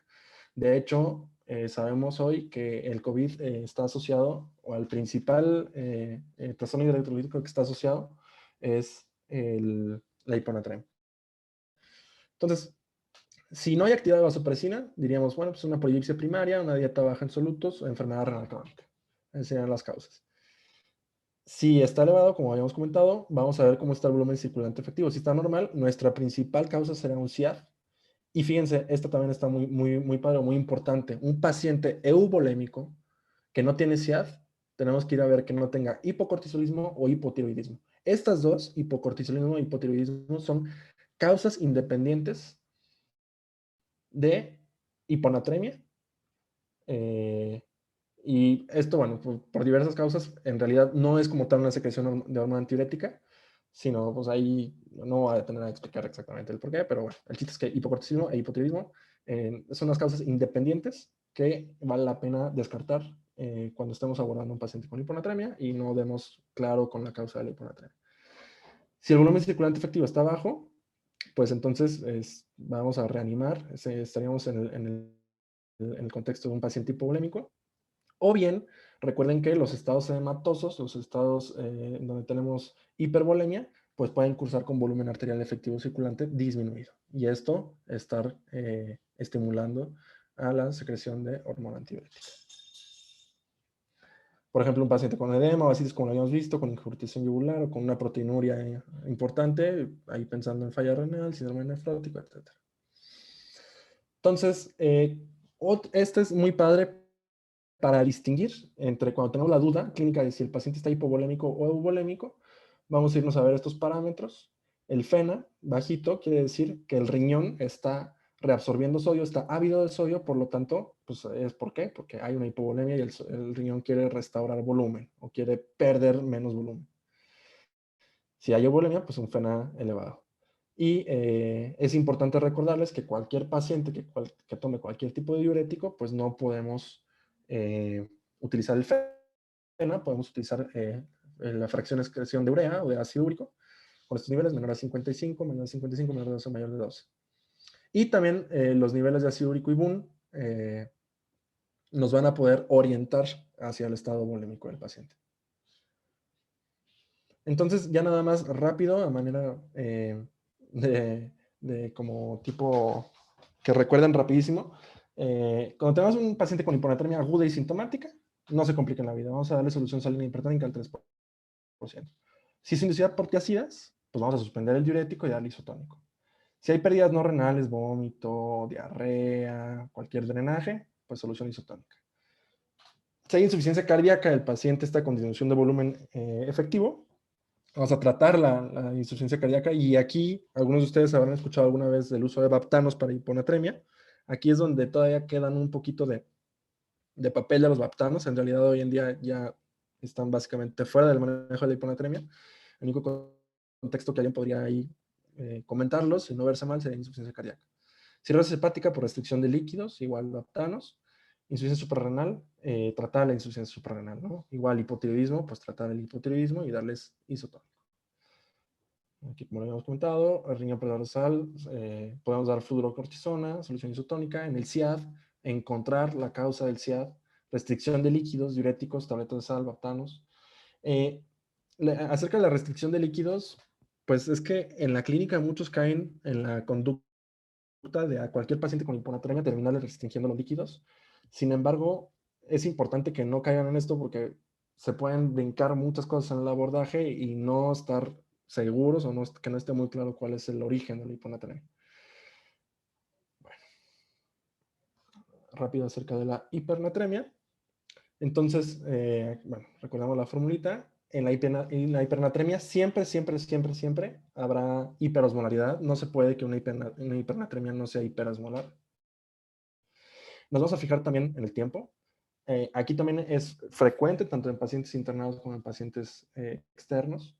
De hecho, sabemos hoy que el COVID está asociado, o al principal trastorno hidroelectrolítico que está asociado es la hiponatremia. Entonces, si no hay actividad de vasopresina, diríamos, bueno, pues una polipsia primaria, una dieta baja en solutos o enfermedad renal crónica. Esas serían las causas. Si está elevado, como habíamos comentado, vamos a ver cómo está el volumen circulante efectivo. Si está normal, nuestra principal causa será un CIAD. Y fíjense, esta también está muy padre, muy importante. Un paciente euvolémico que no tiene CIAD, tenemos que ir a ver que no tenga hipocortisolismo o hipotiroidismo. Estas dos, hipocortisolismo e hipotiroidismo, son causas independientes de hiponatremia. Y esto, bueno, por diversas causas, en realidad no es como tal una secreción de hormona antidiurética, sino pues ahí no voy a tener a explicar exactamente el por qué, pero bueno, el chiste es que hipocortisolismo e hipotiroidismo son las causas independientes que vale la pena descartar cuando estemos abordando a un paciente con hiponatremia y no demos claro con la causa de la hiponatremia. Si el volumen circulante efectivo está bajo, pues entonces vamos a reanimar, estaríamos en el contexto de un paciente hipovolémico. O bien, recuerden que los estados edematosos, los estados donde tenemos hipervolemia, pues pueden cursar con volumen arterial efectivo circulante disminuido. Y esto estar estimulando a la secreción de hormona antidiurética. Por ejemplo, un paciente con edema o así como lo habíamos visto, con incurtición yugular o con una proteinuria importante, ahí pensando en falla renal, síndrome nefrótico, etc. Entonces, este es muy padre para distinguir entre cuando tenemos la duda clínica de si el paciente está hipovolémico o euvolémico. Vamos a irnos a ver estos parámetros. El FENA bajito quiere decir que el riñón está reabsorbiendo sodio, está ávido de sodio, por lo tanto, pues es ¿por qué? Porque hay una hipovolemia y el riñón quiere restaurar volumen o quiere perder menos volumen. Si hay euvolemia, pues un FENA elevado. Y es importante recordarles que cualquier paciente que tome cualquier tipo de diurético, pues no podemos utilizar el FENA, podemos utilizar la fracción de excreción de urea o de ácido úrico con estos niveles: menor a 55, menor a 55, menor a 12, mayor de 12. Y también los niveles de ácido úrico y BUN nos van a poder orientar hacia el estado volémico del paciente. Entonces, ya nada más rápido, a manera de como tipo que recuerden rapidísimo. Cuando tenemos un paciente con hiponatremia aguda y sintomática, no se complica en la vida. Vamos a darle solución salina hipertónica al 3%. Si es inducida por tiacidas, pues vamos a suspender el diurético y darle isotónico. Si hay pérdidas no renales, vómito, diarrea, cualquier drenaje, pues solución isotónica. Si hay insuficiencia cardíaca, el paciente está con disminución de volumen efectivo, vamos a tratar la insuficiencia cardíaca. Y aquí, algunos de ustedes habrán escuchado alguna vez del uso de baptanos para hiponatremia. Aquí es donde todavía quedan un poquito de papel de los baptanos. En realidad, hoy en día ya están básicamente fuera del manejo de la hiponatremia. El único contexto que alguien podría ahí comentarlos, y no verse mal, sería insuficiencia cardíaca. Cirrosis hepática por restricción de líquidos, igual baptanos. Insuficiencia suprarrenal, tratar la insuficiencia suprarrenal, ¿no? Igual hipotiroidismo, pues tratar el hipotiroidismo y darles isotónico. Aquí, como lo habíamos comentado, riñón predorsal, podemos dar fluorocortisona, solución isotónica. En el CIAD, encontrar la causa del CIAD, restricción de líquidos, diuréticos, tabletas de sal, baptanos. Acerca de la restricción de líquidos, pues es que en la clínica muchos caen en la conducta de a cualquier paciente con hiponatremia terminarle restringiendo los líquidos. Sin embargo, es importante que no caigan en esto porque se pueden brincar muchas cosas en el abordaje y no estar seguros o no, que no esté muy claro cuál es el origen de la hiponatremia. Bueno, rápido acerca de la hipernatremia. Entonces, bueno, recordamos la formulita. En la hipernatremia siempre, siempre, siempre, siempre habrá hiperosmolaridad. No se puede que una hipernatremia no sea hiperosmolar. Nos vamos a fijar también en el tiempo. Aquí también es frecuente, tanto en pacientes internados como en pacientes externos.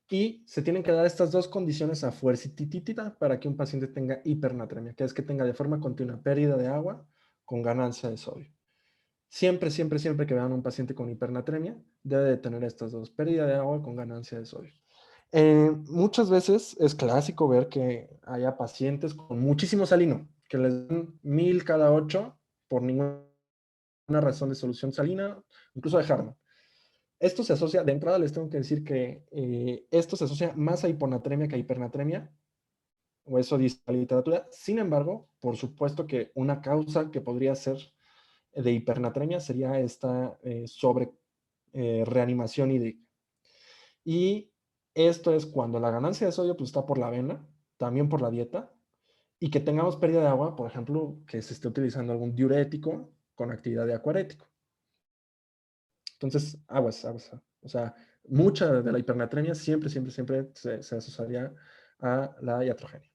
Y se tienen que dar estas dos condiciones a fuercititita para que un paciente tenga hipernatremia, que es que tenga de forma continua pérdida de agua con ganancia de sodio. Siempre, siempre, siempre que vean un paciente con hipernatremia, debe de tener estas dos, pérdida de agua con ganancia de sodio. Muchas veces es clásico ver que haya pacientes con muchísimo salino, que les dan 1000 cada 8 por ninguna razón de solución salina, incluso de Harman. Esto se asocia, de entrada les tengo que decir que esto se asocia más a hiponatremia que a hipernatremia, o eso dice la literatura. Sin embargo, por supuesto que una causa que podría ser de hipernatremia sería esta sobre reanimación hídrica. Y esto es cuando la ganancia de sodio pues, está por la vena, también por la dieta, y que tengamos pérdida de agua, por ejemplo, que se esté utilizando algún diurético con actividad de acuarético. Entonces, aguas, aguas. O sea, mucha de la hipernatremia siempre, siempre, siempre se asociaría a la iatrogenia.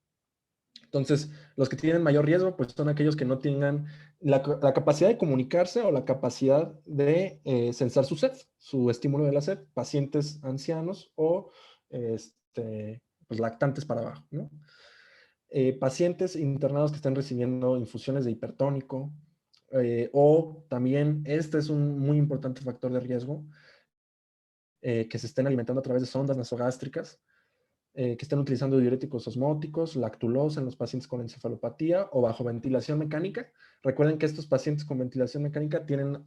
Entonces, los que tienen mayor riesgo, pues son aquellos que no tengan la capacidad de comunicarse o la capacidad de sensar su sed, su estímulo de la sed, pacientes ancianos o pues, lactantes para abajo, ¿no? Pacientes internados que estén recibiendo infusiones de hipertónico, o también, este es un muy importante factor de riesgo, que se estén alimentando a través de sondas nasogástricas, que estén utilizando diuréticos osmóticos, lactulosa en los pacientes con encefalopatía o bajo ventilación mecánica. Recuerden que estos pacientes con ventilación mecánica tienen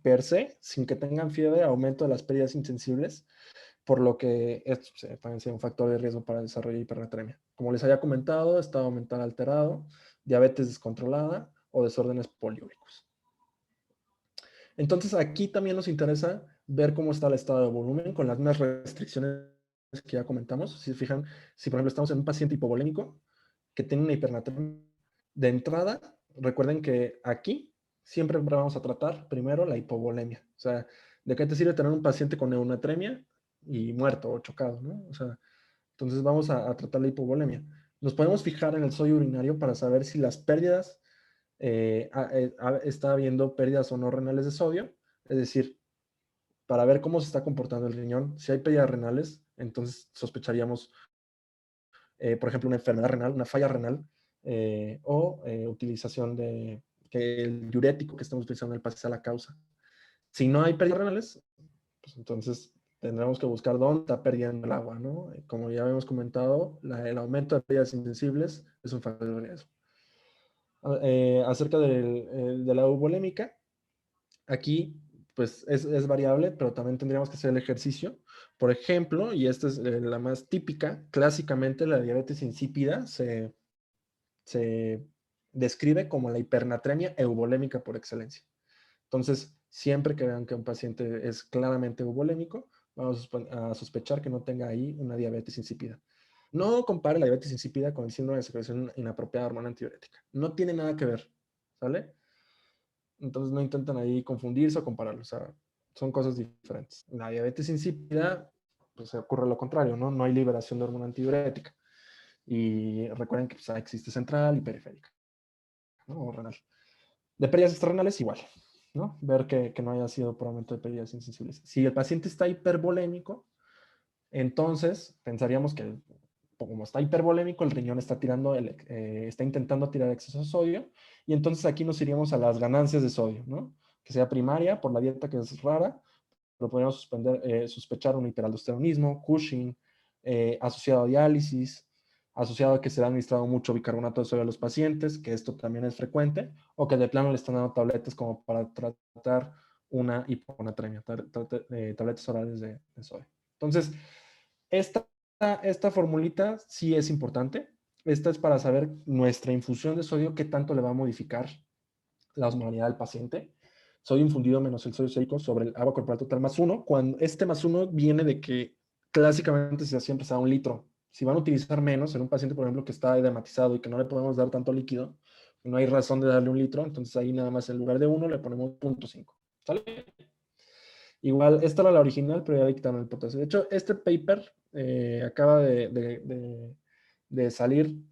per se, sin que tengan fiebre, aumento de las pérdidas insensibles, por lo que esto puede ser un factor de riesgo para el desarrollo de hipernatremia. Como les había comentado, estado mental alterado, diabetes descontrolada o desórdenes poliúricos. Entonces aquí también nos interesa ver cómo está el estado de volumen con las mismas restricciones que ya comentamos. Si se fijan, si por ejemplo estamos en un paciente hipovolémico que tiene una hipernatremia, de entrada, recuerden que aquí siempre vamos a tratar primero la hipovolemia. O sea, ¿de qué te sirve tener un paciente con neunatremia y muerto o chocado, ¿no? O sea, entonces vamos a tratar la hipovolemia. Nos podemos fijar en el sodio urinario para saber si las pérdidas está habiendo pérdidas o no renales de sodio, es decir, para ver cómo se está comportando el riñón. Si hay pérdidas renales, entonces sospecharíamos, por ejemplo, una enfermedad renal, una falla renal, o utilización de que el diurético que estamos utilizando en el paciente sea la causa. Si no hay pérdidas renales, pues entonces tendremos que buscar dónde está perdiendo el agua, ¿no? Como ya habíamos comentado, el aumento de pérdidas insensibles es un factor de riesgo. Acerca de la eubolémica, aquí pues es variable, pero también tendríamos que hacer el ejercicio. Por ejemplo, y esta es la más típica, clásicamente la diabetes insípida se describe como la hipernatremia euvolémica por excelencia. Entonces, siempre que vean que un paciente es claramente euvolémico, vamos a sospechar que no tenga ahí una diabetes insípida. No compare la diabetes insípida con el síndrome de secreción inapropiada de hormona antidiurética. No tiene nada que ver, ¿sale? Entonces no intentan ahí confundirse o compararlo. O sea, son cosas diferentes. En la diabetes insípida, pues ocurre lo contrario, ¿no? No hay liberación de hormona antidiurética. Y recuerden que pues, existe central y periférica, ¿no? O renal. De pérdidas extrarrenales igual, ¿no? Ver que no haya sido por aumento de pérdidas insensibles. Si el paciente está hipervolémico, entonces pensaríamos que como está hipervolémico, el riñón está está intentando tirar exceso de sodio, y entonces aquí nos iríamos a las ganancias de sodio, ¿no? Que sea primaria por la dieta que es rara, pero podríamos sospechar un hiperaldosteronismo, Cushing, asociado a diálisis, asociado a que se le ha administrado mucho bicarbonato de sodio a los pacientes, que esto también es frecuente, o que de plano le están dando tabletas como para tratar una hiponatremia, tabletas orales de sodio. Entonces, esta, esta formulita sí es importante. Esta es para saber nuestra infusión de sodio, qué tanto le va a modificar la osmolaridad del paciente. Sodio infundido menos el sodio sérico sobre el agua corporal total más uno. Cuando este más uno viene de que clásicamente siempre se da 1 litro. Si van a utilizar menos en un paciente, por ejemplo, que está edematizado y que no le podemos dar tanto líquido, no hay razón de darle 1 litro, entonces ahí nada más en lugar de 1 le ponemos 0.5. ¿Sale? Igual, esta era la original, pero ya le quitaron el potasio. De hecho, este paper acaba de salir,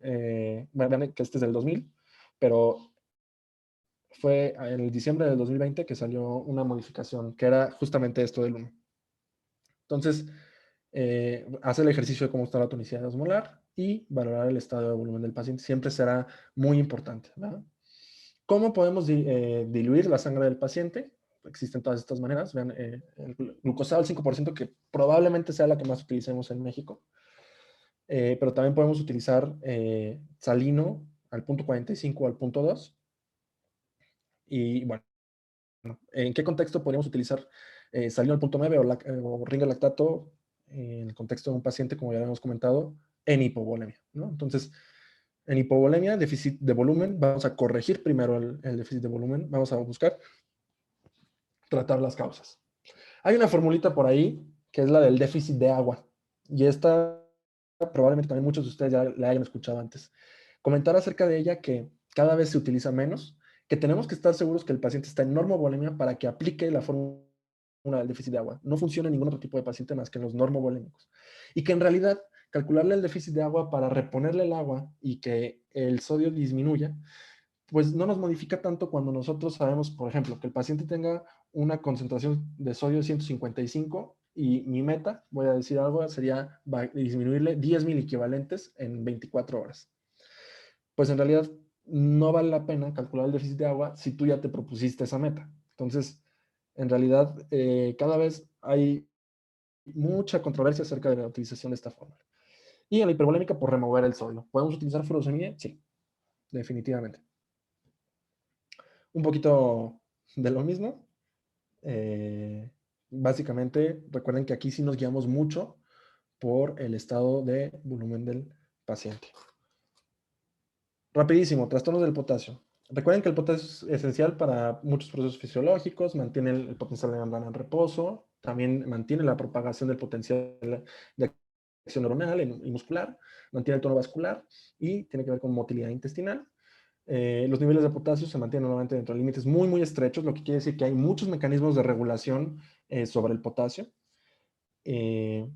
bueno, que este es del 2000, pero fue en el diciembre del 2020 que salió una modificación que era justamente esto del 1. Entonces, hace el ejercicio de cómo está la tonicidad osmolar y valorar el estado de volumen del paciente siempre será muy importante, ¿verdad? ¿Cómo podemos diluir la sangre del paciente? Existen todas estas maneras. Vean, el glucosado al 5%, que probablemente sea la que más utilicemos en México. Pero también podemos utilizar salino al 0.45 o al 0.2. Y bueno, ¿en qué contexto podríamos utilizar salino al 0.9 o ringer lactato en el contexto de un paciente, como ya habíamos comentado, en hipovolemia, ¿no? Entonces, en hipovolemia, déficit de volumen, vamos a corregir primero el déficit de volumen, vamos a buscar tratar las causas. Hay una formulita por ahí que es la del déficit de agua, y esta probablemente también muchos de ustedes ya la hayan escuchado antes. Comentar acerca de ella que cada vez se utiliza menos, que tenemos que estar seguros que el paciente está en normovolemia para que aplique la fórmula del déficit de agua. No funciona en ningún otro tipo de paciente más que en los normovolémicos. Y que en realidad calcularle el déficit de agua para reponerle el agua y que el sodio disminuya, pues no nos modifica tanto cuando nosotros sabemos, por ejemplo, que el paciente tenga una concentración de sodio de 155 y mi meta, voy a decir algo, sería disminuirle 10 mil equivalentes en 24 horas. Pues en realidad no vale la pena calcular el déficit de agua si tú ya te propusiste esa meta. Entonces, en realidad, cada vez hay mucha controversia acerca de la utilización de esta fórmula. Y en la hipervolémica, por remover el sodio. ¿Podemos utilizar furosemida? Sí, definitivamente. Un poquito de lo mismo. Básicamente, recuerden que aquí sí nos guiamos mucho por el estado de volumen del paciente. Rapidísimo, trastornos del potasio. Recuerden que el potasio es esencial para muchos procesos fisiológicos, mantiene el potencial de membrana en reposo, también mantiene la propagación del potencial de acción neuronal y muscular, mantiene el tono vascular y tiene que ver con motilidad intestinal. Los niveles de potasio se mantienen normalmente dentro de límites muy, muy estrechos, lo que quiere decir que hay muchos mecanismos de regulación sobre el potasio y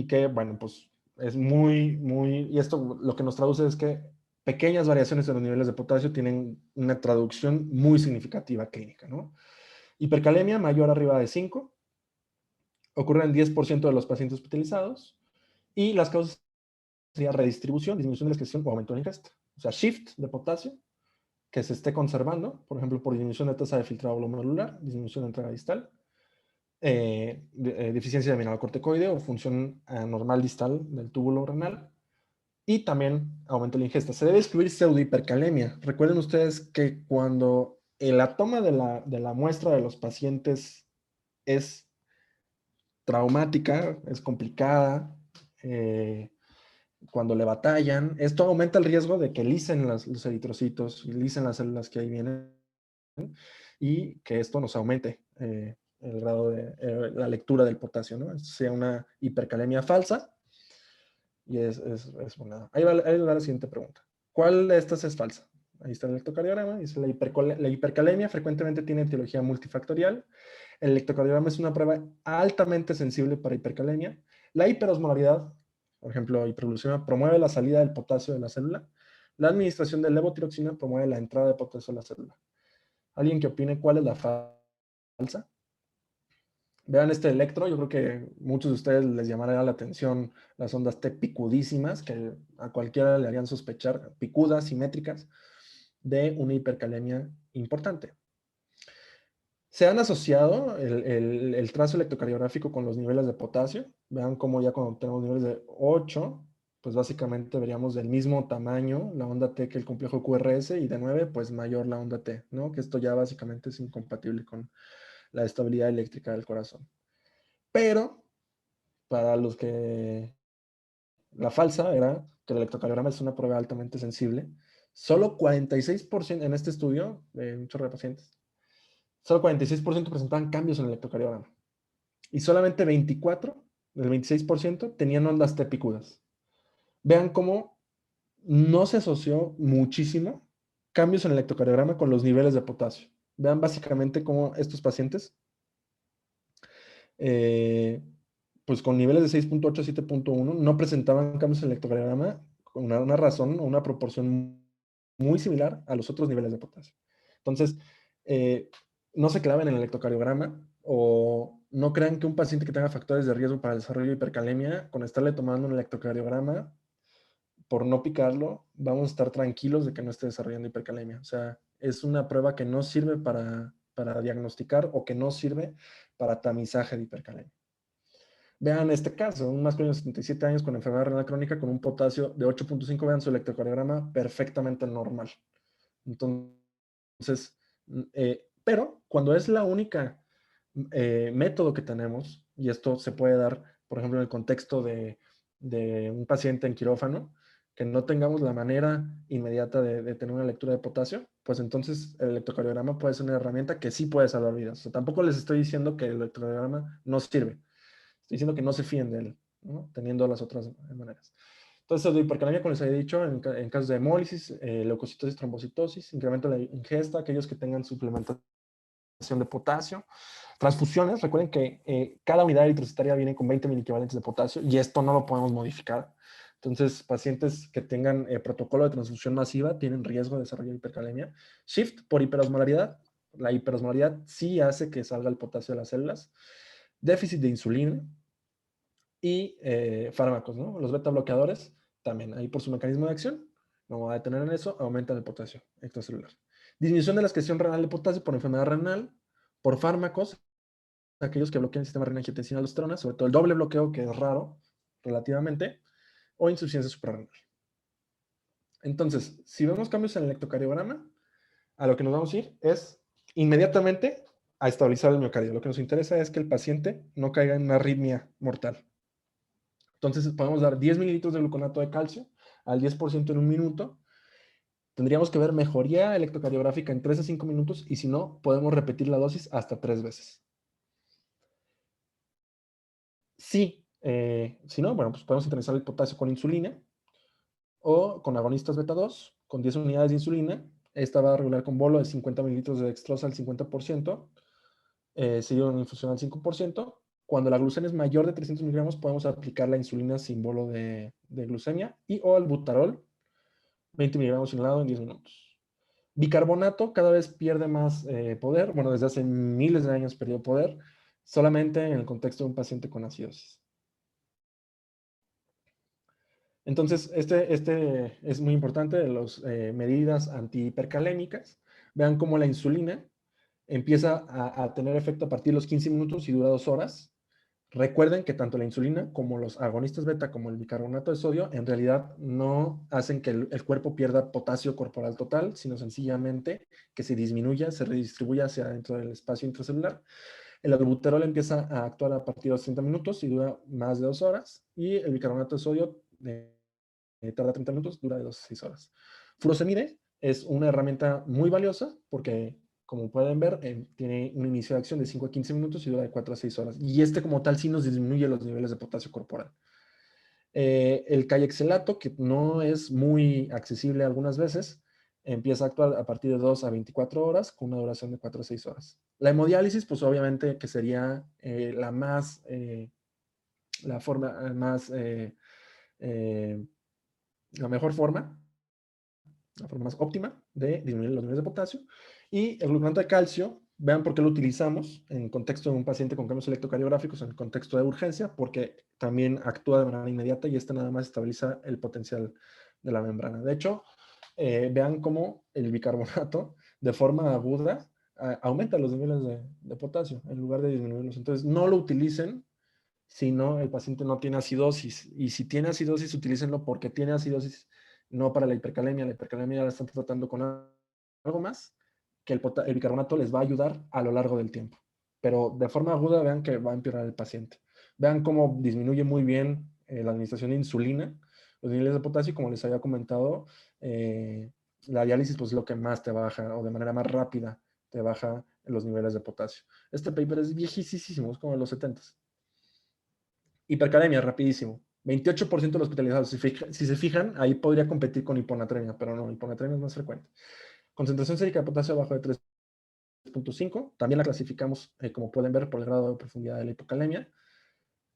que, bueno, pues es y esto lo que nos traduce es que pequeñas variaciones en los niveles de potasio tienen una traducción muy significativa clínica, ¿no? Hipercalemia mayor arriba de 5, ocurre en 10% de los pacientes hospitalizados y las causas serían redistribución, disminución de la excreción o aumento de la ingesta. O sea, shift de potasio que se esté conservando, por ejemplo, por disminución de tasa de filtrado glomerular, disminución de entrega distal, deficiencia de mineralocorticoide o función anormal distal del túbulo renal, y también aumento de la ingesta. Se debe excluir pseudohipercalemia. Recuerden ustedes que cuando la toma de la muestra de los pacientes es traumática, es complicada, cuando le batallan, esto aumenta el riesgo de que licen los eritrocitos, licen las células que ahí vienen y que esto nos aumente el grado de la lectura del potasio, ¿no? Sea una hipercalemia falsa y es una... Ahí va la siguiente pregunta. ¿Cuál de estas es falsa? Ahí está el electrocardiograma. Dice, la hipercalemia frecuentemente tiene etiología multifactorial. El electrocardiograma es una prueba altamente sensible para hipercalemia. La hiperosmolaridad, por ejemplo, hiperglucemia, promueve la salida del potasio de la célula. La administración de levotiroxina promueve la entrada de potasio a la célula. ¿Alguien que opine cuál es la falsa? Vean este electro, yo creo que muchos de ustedes les llamará la atención las ondas T picudísimas, que a cualquiera le harían sospechar, picudas, simétricas, de una hipercalemia importante. Se han asociado el trazo electrocardiográfico con los niveles de potasio. Vean cómo ya cuando tenemos niveles de 8, pues básicamente veríamos del mismo tamaño la onda T que el complejo QRS, y de 9, pues mayor la onda T, ¿no? Que esto ya básicamente es incompatible con la estabilidad eléctrica del corazón. Pero para los que la falsa era que el electrocardiograma es una prueba altamente sensible, solo 46% en este estudio de un chorro de pacientes, solo 46% presentaban cambios en el electrocardiograma. Y solamente 24, del 26%, tenían ondas T picudas. Vean cómo no se asoció muchísimo cambios en el electrocardiograma con los niveles de potasio. Vean básicamente cómo estos pacientes, pues con niveles de 6.8 a 7.1, no presentaban cambios en el electrocardiograma con una razón o una proporción muy similar a los otros niveles de potasio. Entonces, no se claven en el electrocardiograma o no crean que un paciente que tenga factores de riesgo para el desarrollo de hipercalemia, con estarle tomando un electrocardiograma, por no picarlo, vamos a estar tranquilos de que no esté desarrollando hipercalemia. O sea, es una prueba que no sirve para diagnosticar o que no sirve para tamizaje de hipercalemia. Vean este caso, un masculino de 77 años con enfermedad renal crónica con un potasio de 8.5, vean su electrocardiograma perfectamente normal. Entonces, pero cuando es la única método que tenemos, y esto se puede dar, por ejemplo, en el contexto de un paciente en quirófano, que no tengamos la manera inmediata de tener una lectura de potasio, pues entonces el electrocardiograma puede ser una herramienta que sí puede salvar vidas. O sea, tampoco les estoy diciendo que el electrocardiograma no sirve. Estoy diciendo que no se fíen de él, ¿no? Teniendo las otras maneras. Entonces, de hipercalemia, como les había dicho, en casos de hemólisis, leucocitosis, trombocitosis, incremento de la ingesta, aquellos que tengan suplementación de potasio, transfusiones. Recuerden que cada unidad eritrocitaria viene con 20 miliequivalentes de potasio y esto no lo podemos modificar. Entonces, pacientes que tengan protocolo de transfusión masiva tienen riesgo de desarrollar hipercalemia. Shift por hiperosmolaridad. La hiperosmolaridad sí hace que salga el potasio de las células. Déficit de insulina y fármacos, ¿no? Los beta bloqueadores también, ahí por su mecanismo de acción, no voy a detener en eso, aumentan el potasio extracelular. Disminución de la excreción renal de potasio por enfermedad renal, por fármacos, aquellos que bloquean el sistema renina-angiotensina-aldosterona, sobre todo el doble bloqueo, que es raro relativamente, o insuficiencia suprarrenal. Entonces, si vemos cambios en el electrocardiograma, a lo que nos vamos a ir es inmediatamente a estabilizar el miocardio. Lo que nos interesa es que el paciente no caiga en una arritmia mortal. Entonces podemos dar 10 mililitros de gluconato de calcio al 10% en un minuto. Tendríamos que ver mejoría electrocardiográfica en 3 a 5 minutos y si no, podemos repetir la dosis hasta 3 veces. Sí, si no, bueno, pues podemos internalizar el potasio con insulina o con agonistas beta 2 con 10 unidades de insulina. Esta va a regular con bolo de 50 mililitros de dextrosa al 50%, seguido de una infusión al 5%. Cuando la glucemia es mayor de 300 miligramos, podemos aplicar la insulina sin bolo de glucemia y o el butarol, 20 miligramos inhalado en 10 minutos. Bicarbonato cada vez pierde más poder. Bueno, desde hace miles de años perdió poder, solamente en el contexto de un paciente con acidosis. Entonces, este es muy importante de las medidas antihipercalémicas. Vean cómo la insulina empieza a tener efecto a partir de los 15 minutos y dura 2 horas. Recuerden que tanto la insulina como los agonistas beta, como el bicarbonato de sodio, en realidad no hacen que el cuerpo pierda potasio corporal total, sino sencillamente que se disminuya, se redistribuya hacia dentro del espacio intracelular. El albuterol empieza a actuar a partir de los 30 minutos y dura más de 2 horas. Y el bicarbonato de sodio tarda 30 minutos, dura de 2 a 6 horas. Furosemide es una herramienta muy valiosa porque, como pueden ver, tiene un inicio de acción de 5 a 15 minutos y dura de 4 a 6 horas. Y este como tal sí nos disminuye los niveles de potasio corporal. El caixelato, que no es muy accesible algunas veces, empieza a actuar a partir de 2 a 24 horas con una duración de 4 a 6 horas. La hemodiálisis, pues obviamente que sería la forma más, la mejor forma, la forma más óptima de disminuir los niveles de potasio. Y el gluconato de calcio, vean por qué lo utilizamos en contexto de un paciente con cambios electrocardiográficos, en contexto de urgencia, porque también actúa de manera inmediata y este nada más estabiliza el potencial de la membrana. De hecho, vean cómo el bicarbonato de forma aguda aumenta los niveles de potasio en lugar de disminuirlos. Entonces, no lo utilicen si no, el paciente no tiene acidosis. Y si tiene acidosis, utilícenlo porque tiene acidosis, no para la hipercalemia. La hipercalemia la están tratando con algo más, que el bicarbonato les va a ayudar a lo largo del tiempo. Pero de forma aguda, vean que va a empeorar el paciente. Vean cómo disminuye muy bien la administración de insulina, los niveles de potasio, como les había comentado, la diálisis pues es lo que más te baja, o de manera más rápida te baja los niveles de potasio. Este paper es viejísimo, es como de los 70s. Hipercalemia, rapidísimo. 28% de los hospitalizados. Si se fijan, ahí podría competir con hiponatremia, pero no, hiponatremia es más frecuente. Concentración sérica de potasio abajo de 3.5. También la clasificamos, como pueden ver, por el grado de profundidad de la hipocalemia.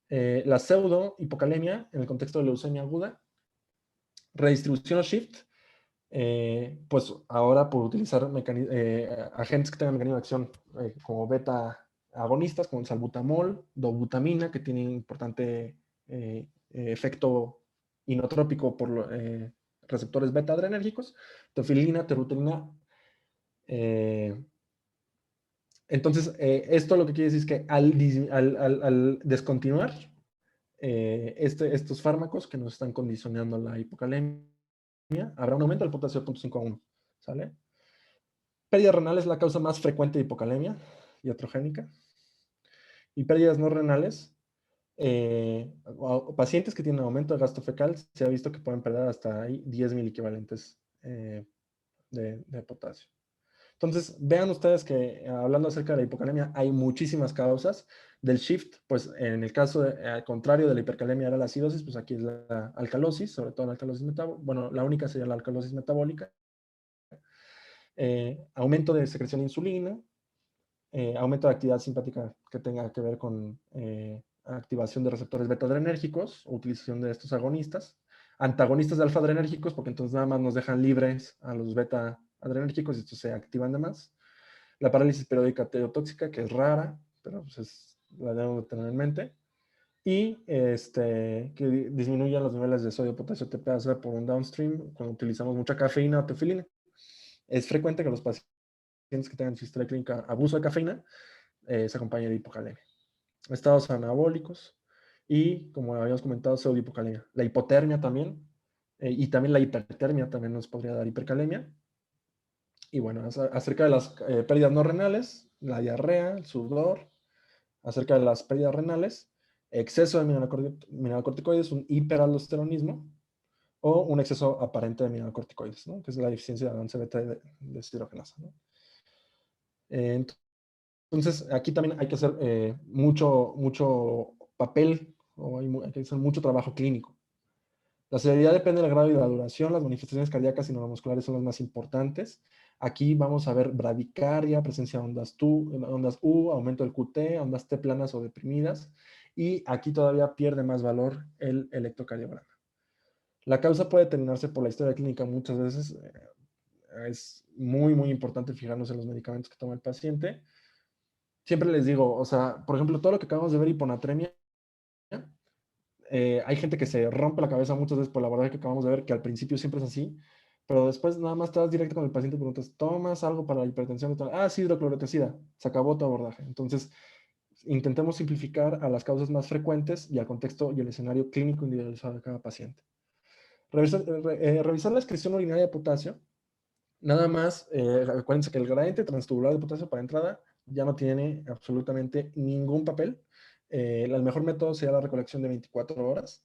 La pseudo hipocalemia, en el contexto de leucemia aguda. Redistribución o shift, pues ahora por utilizar agentes que tengan mecanismo de acción como beta agonistas, como el salbutamol, dobutamina, que tiene importante efecto inotrópico por receptores beta adrenérgicos, teofilina, terutelina. Entonces, esto lo que quiere decir es que al descontinuar estos fármacos que nos están condicionando la hipocalemia, habrá un aumento del potasio de 0.5 a 1, ¿sale? Pérdida renal es la causa más frecuente de hipocalemia iatrogénica. Y pérdidas no renales, pacientes que tienen aumento de gasto fecal, se ha visto que pueden perder hasta ahí 10 mil equivalentes de potasio. Entonces, vean ustedes que hablando acerca de la hipocalemia, hay muchísimas causas. Del shift, pues en el caso al contrario de la hipercalemia era la acidosis, pues aquí es la alcalosis, sobre todo la alcalosis metabólica. Bueno, la única sería la alcalosis metabólica. Aumento de secreción de insulina, aumento de actividad simpática que tenga que ver con activación de receptores beta-adrenérgicos, o utilización de estos agonistas, antagonistas de alfa-adrenérgicos, porque entonces nada más nos dejan libres a los beta-adrenérgicos y estos se activan de más. La parálisis periódica teotóxica, que es rara, pero pues la debemos tener en mente. Y que disminuyan los niveles de sodio, potasio, TPA por un downstream cuando utilizamos mucha cafeína o teofilina. Es frecuente que los pacientes que tengan historia clínica abuso de cafeína se acompaña de hipocalemia. Estados anabólicos y, como habíamos comentado, pseudohipocalemia. La hipotermia también, y también la hipertermia también nos podría dar hipercalemia. Y bueno, acerca de las pérdidas no renales, la diarrea, el sudor, acerca de las pérdidas renales, exceso de mineralocorticoides, un hiperaldosteronismo o un exceso aparente de mineralocorticoides, ¿no? Que es la deficiencia de avance beta de deshidrogenasa, ¿no? Entonces, aquí también hay que hacer mucho papel, o hay que hacer mucho trabajo clínico. La severidad depende del grado y de la duración. Las manifestaciones cardíacas y neuromusculares son las más importantes. Aquí vamos a ver bradicardia, presencia de ondas U, aumento del QT, ondas T planas o deprimidas. Y aquí todavía pierde más valor el electrocardiograma. La causa puede determinarse por la historia clínica muchas veces. Es muy importante fijarnos en los medicamentos que toma el paciente. Siempre les digo, o sea, por ejemplo, todo lo que acabamos de ver, hiponatremia, hay gente que se rompe la cabeza muchas veces por la verdad que acabamos de ver, que al principio siempre es así, pero después nada más te vas directo con el paciente y preguntas, ¿tomas algo para la hipertensión? Ah, sí, hidroclorotiazida, se acabó tu abordaje. Entonces, intentemos simplificar a las causas más frecuentes y al contexto y el escenario clínico individualizado de cada paciente. Revisar la excreción urinaria de potasio. Nada más, acuérdense que el gradiente transtubular de potasio para entrada ya no tiene absolutamente ningún papel. El mejor método sería la recolección de 24 horas.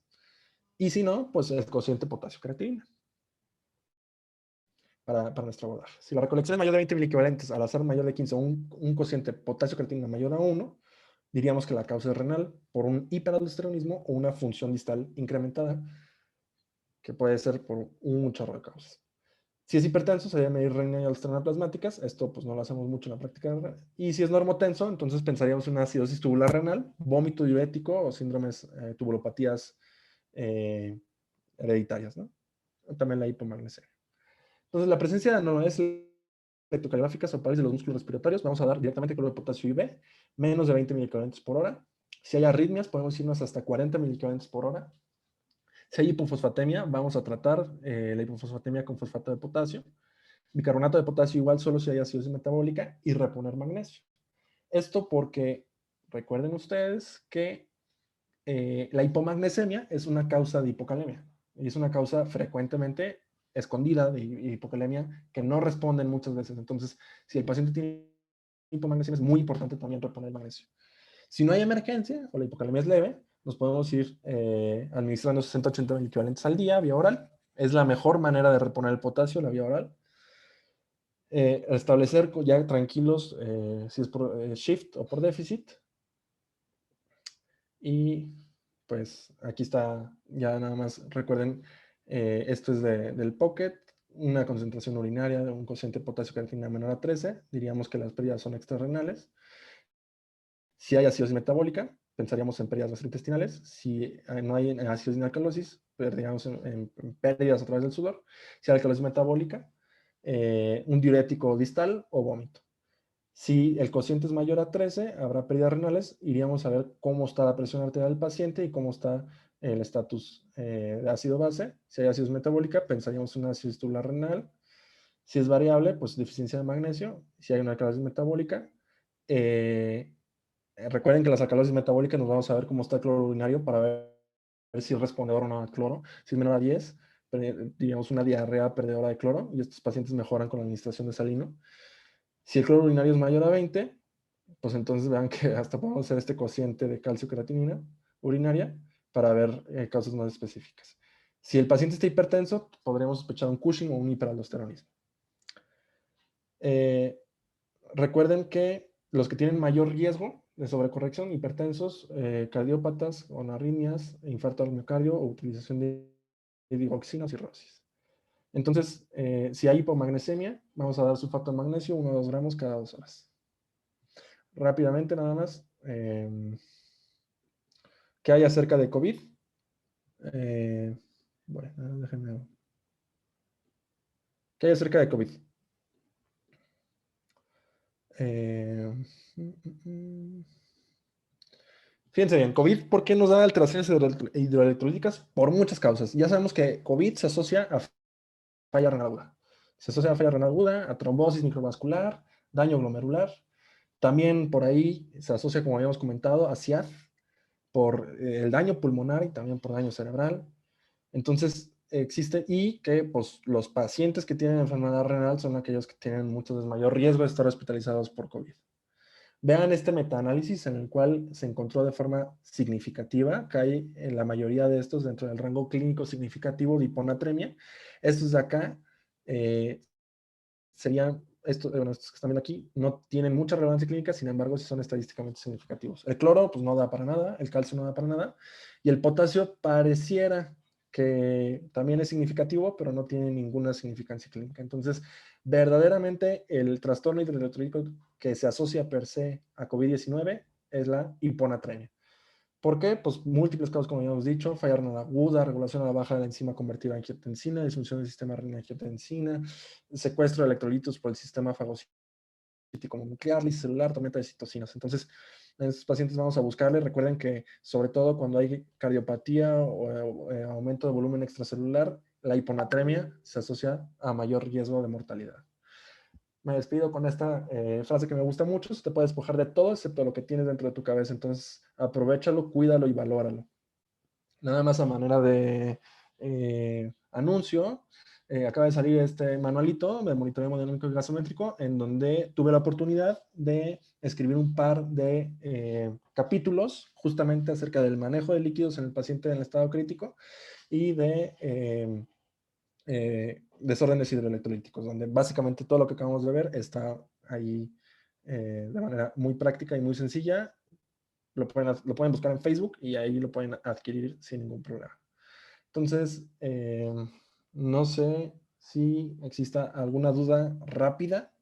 Y si no, pues el cociente potasio-creatinina para nuestro abordaje. Si la recolección es mayor de 20 miliequivalentes al hacer mayor de 15 o un cociente potasio-creatinina mayor a 1, diríamos que la causa es renal por un hiperaldosteronismo o una función distal incrementada, que puede ser por un chorro de causas. Si es hipertenso, sería medir renina y aldosterona plasmáticas. Esto pues no lo hacemos mucho en la práctica. Y si es normotenso, entonces pensaríamos en una acidosis tubular renal, vómito diurético o síndromes, tubulopatías hereditarias, ¿no? También la hipomagnesemia. Entonces, la presencia de anormalidades electrocardiográficas o pares de los músculos respiratorios, vamos a dar directamente cloruro de potasio IV, menos de 20 miliquevalentes por hora. Si hay arritmias, podemos irnos hasta 40 miliquevalentes por hora. Si hay hipofosfatemia, vamos a tratar la hipofosfatemia con fosfato de potasio. Bicarbonato de potasio igual solo si hay acidosis metabólica y reponer magnesio. Esto porque recuerden ustedes que la hipomagnesemia es una causa de hipocalemia y es una causa frecuentemente escondida de hipocalemia que no responden muchas veces. Entonces, si el paciente tiene hipomagnesemia, es muy importante también reponer magnesio. Si no hay emergencia o la hipocalemia es leve, nos podemos ir administrando 60-80 equivalentes al día vía oral. Es la mejor manera de reponer el potasio, la vía oral. Establecer ya tranquilos si es por shift o por déficit. Y pues aquí está, ya nada más recuerden, esto es del Pocket, una concentración urinaria de un cociente potasio-creatinina menor a 13, diríamos que las pérdidas son extrarrenales. Si hay acidosis metabólica, pensaríamos en pérdidas gastrointestinales. Si no hay acidosis ni alcalosis, pensaríamos en pérdidas a través del sudor. Si hay alcalosis metabólica, un diurético distal o vómito. Si el cociente es mayor a 13, habrá pérdidas renales. Iríamos a ver cómo está la presión arterial del paciente y cómo está el estatus de ácido base. Si hay acidosis metabólica, pensaríamos en una acidosis tubular renal. Si es variable, pues deficiencia de magnesio. Si hay una alcalosis metabólica, recuerden que las alcalosis metabólicas nos vamos a ver cómo está el cloro urinario para ver si es respondedor o no a cloro. Si es menor a 10, diríamos una diarrea perdedora de cloro y estos pacientes mejoran con la administración de salino. Si el cloro urinario es mayor a 20, pues entonces vean que hasta podemos hacer este cociente de calcio-creatinina urinaria para ver causas más específicas. Si el paciente está hipertenso, podríamos sospechar un Cushing o un hiperaldosteronismo. Recuerden que los que tienen mayor riesgo de sobrecorrección, hipertensos, cardiópatas, con arritmias, infarto al miocardio o utilización de digoxina o cirrosis. Entonces, si hay hipomagnesemia, vamos a dar sulfato de magnesio 1 o 2 gramos cada 2 horas. Rápidamente, nada más, ¿qué hay acerca de COVID? Bueno, déjenme. ¿Qué hay acerca de COVID? Fíjense bien, COVID, ¿por qué nos da alteraciones hidroelectrolíticas? Por muchas causas. Ya sabemos que COVID se asocia a falla renal aguda. Se asocia a falla renal aguda, a trombosis microvascular, daño glomerular. También por ahí se asocia, como habíamos comentado, a CIAD por el daño pulmonar y también por daño cerebral. Entonces, existe y que pues, los pacientes que tienen enfermedad renal son aquellos que tienen mucho mayor riesgo de estar hospitalizados por COVID. Vean este metaanálisis en el cual se encontró de forma significativa que hay en la mayoría de estos dentro del rango clínico significativo de hiponatremia. Estos de acá serían, estos que están viendo aquí, no tienen mucha relevancia clínica, sin embargo, sí son estadísticamente significativos. El cloro, pues no da para nada, el calcio no da para nada, y el potasio pareciera que también es significativo, pero no tiene ninguna significancia clínica. Entonces, verdaderamente el trastorno hidroelectrolítico que se asocia per se a COVID-19 es la hiponatremia. ¿Por qué? Pues múltiples causas, como ya hemos dicho, falla renal aguda, regulación a la baja de la enzima convertida en angiotensina, disfunción del sistema renina-angiotensina, secuestro de electrolitos por el sistema fagocítico nuclear, lisis celular, tormenta de citocinas. Entonces, en estos pacientes vamos a buscarle. Recuerden que, sobre todo cuando hay cardiopatía o aumento de volumen extracelular, la hiponatremia se asocia a mayor riesgo de mortalidad. me despido con esta frase que me gusta mucho: se te puede despojar de todo excepto lo que tienes dentro de tu cabeza. Entonces, aprovéchalo, cuídalo y valóralo. Nada más a manera de anuncio, acaba de salir este manualito de monitoreo hemodinámico y gasométrico, en donde tuve la oportunidad de escribir un par de capítulos justamente acerca del manejo de líquidos en el paciente en estado crítico y de desórdenes hidroelectrolíticos, donde básicamente todo lo que acabamos de ver está ahí de manera muy práctica y muy sencilla. Lo pueden buscar en Facebook y ahí lo pueden adquirir sin ningún problema. Entonces, no sé si exista alguna duda rápida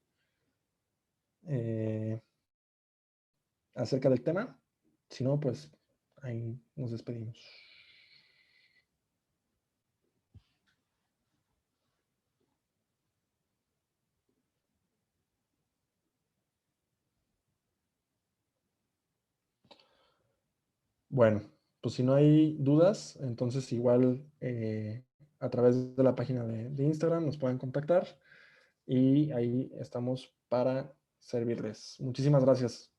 eh, acerca del tema. Si no, pues ahí nos despedimos. Bueno, pues si no hay dudas, entonces igual a través de la página de Instagram nos pueden contactar y ahí estamos para servirles. Muchísimas gracias.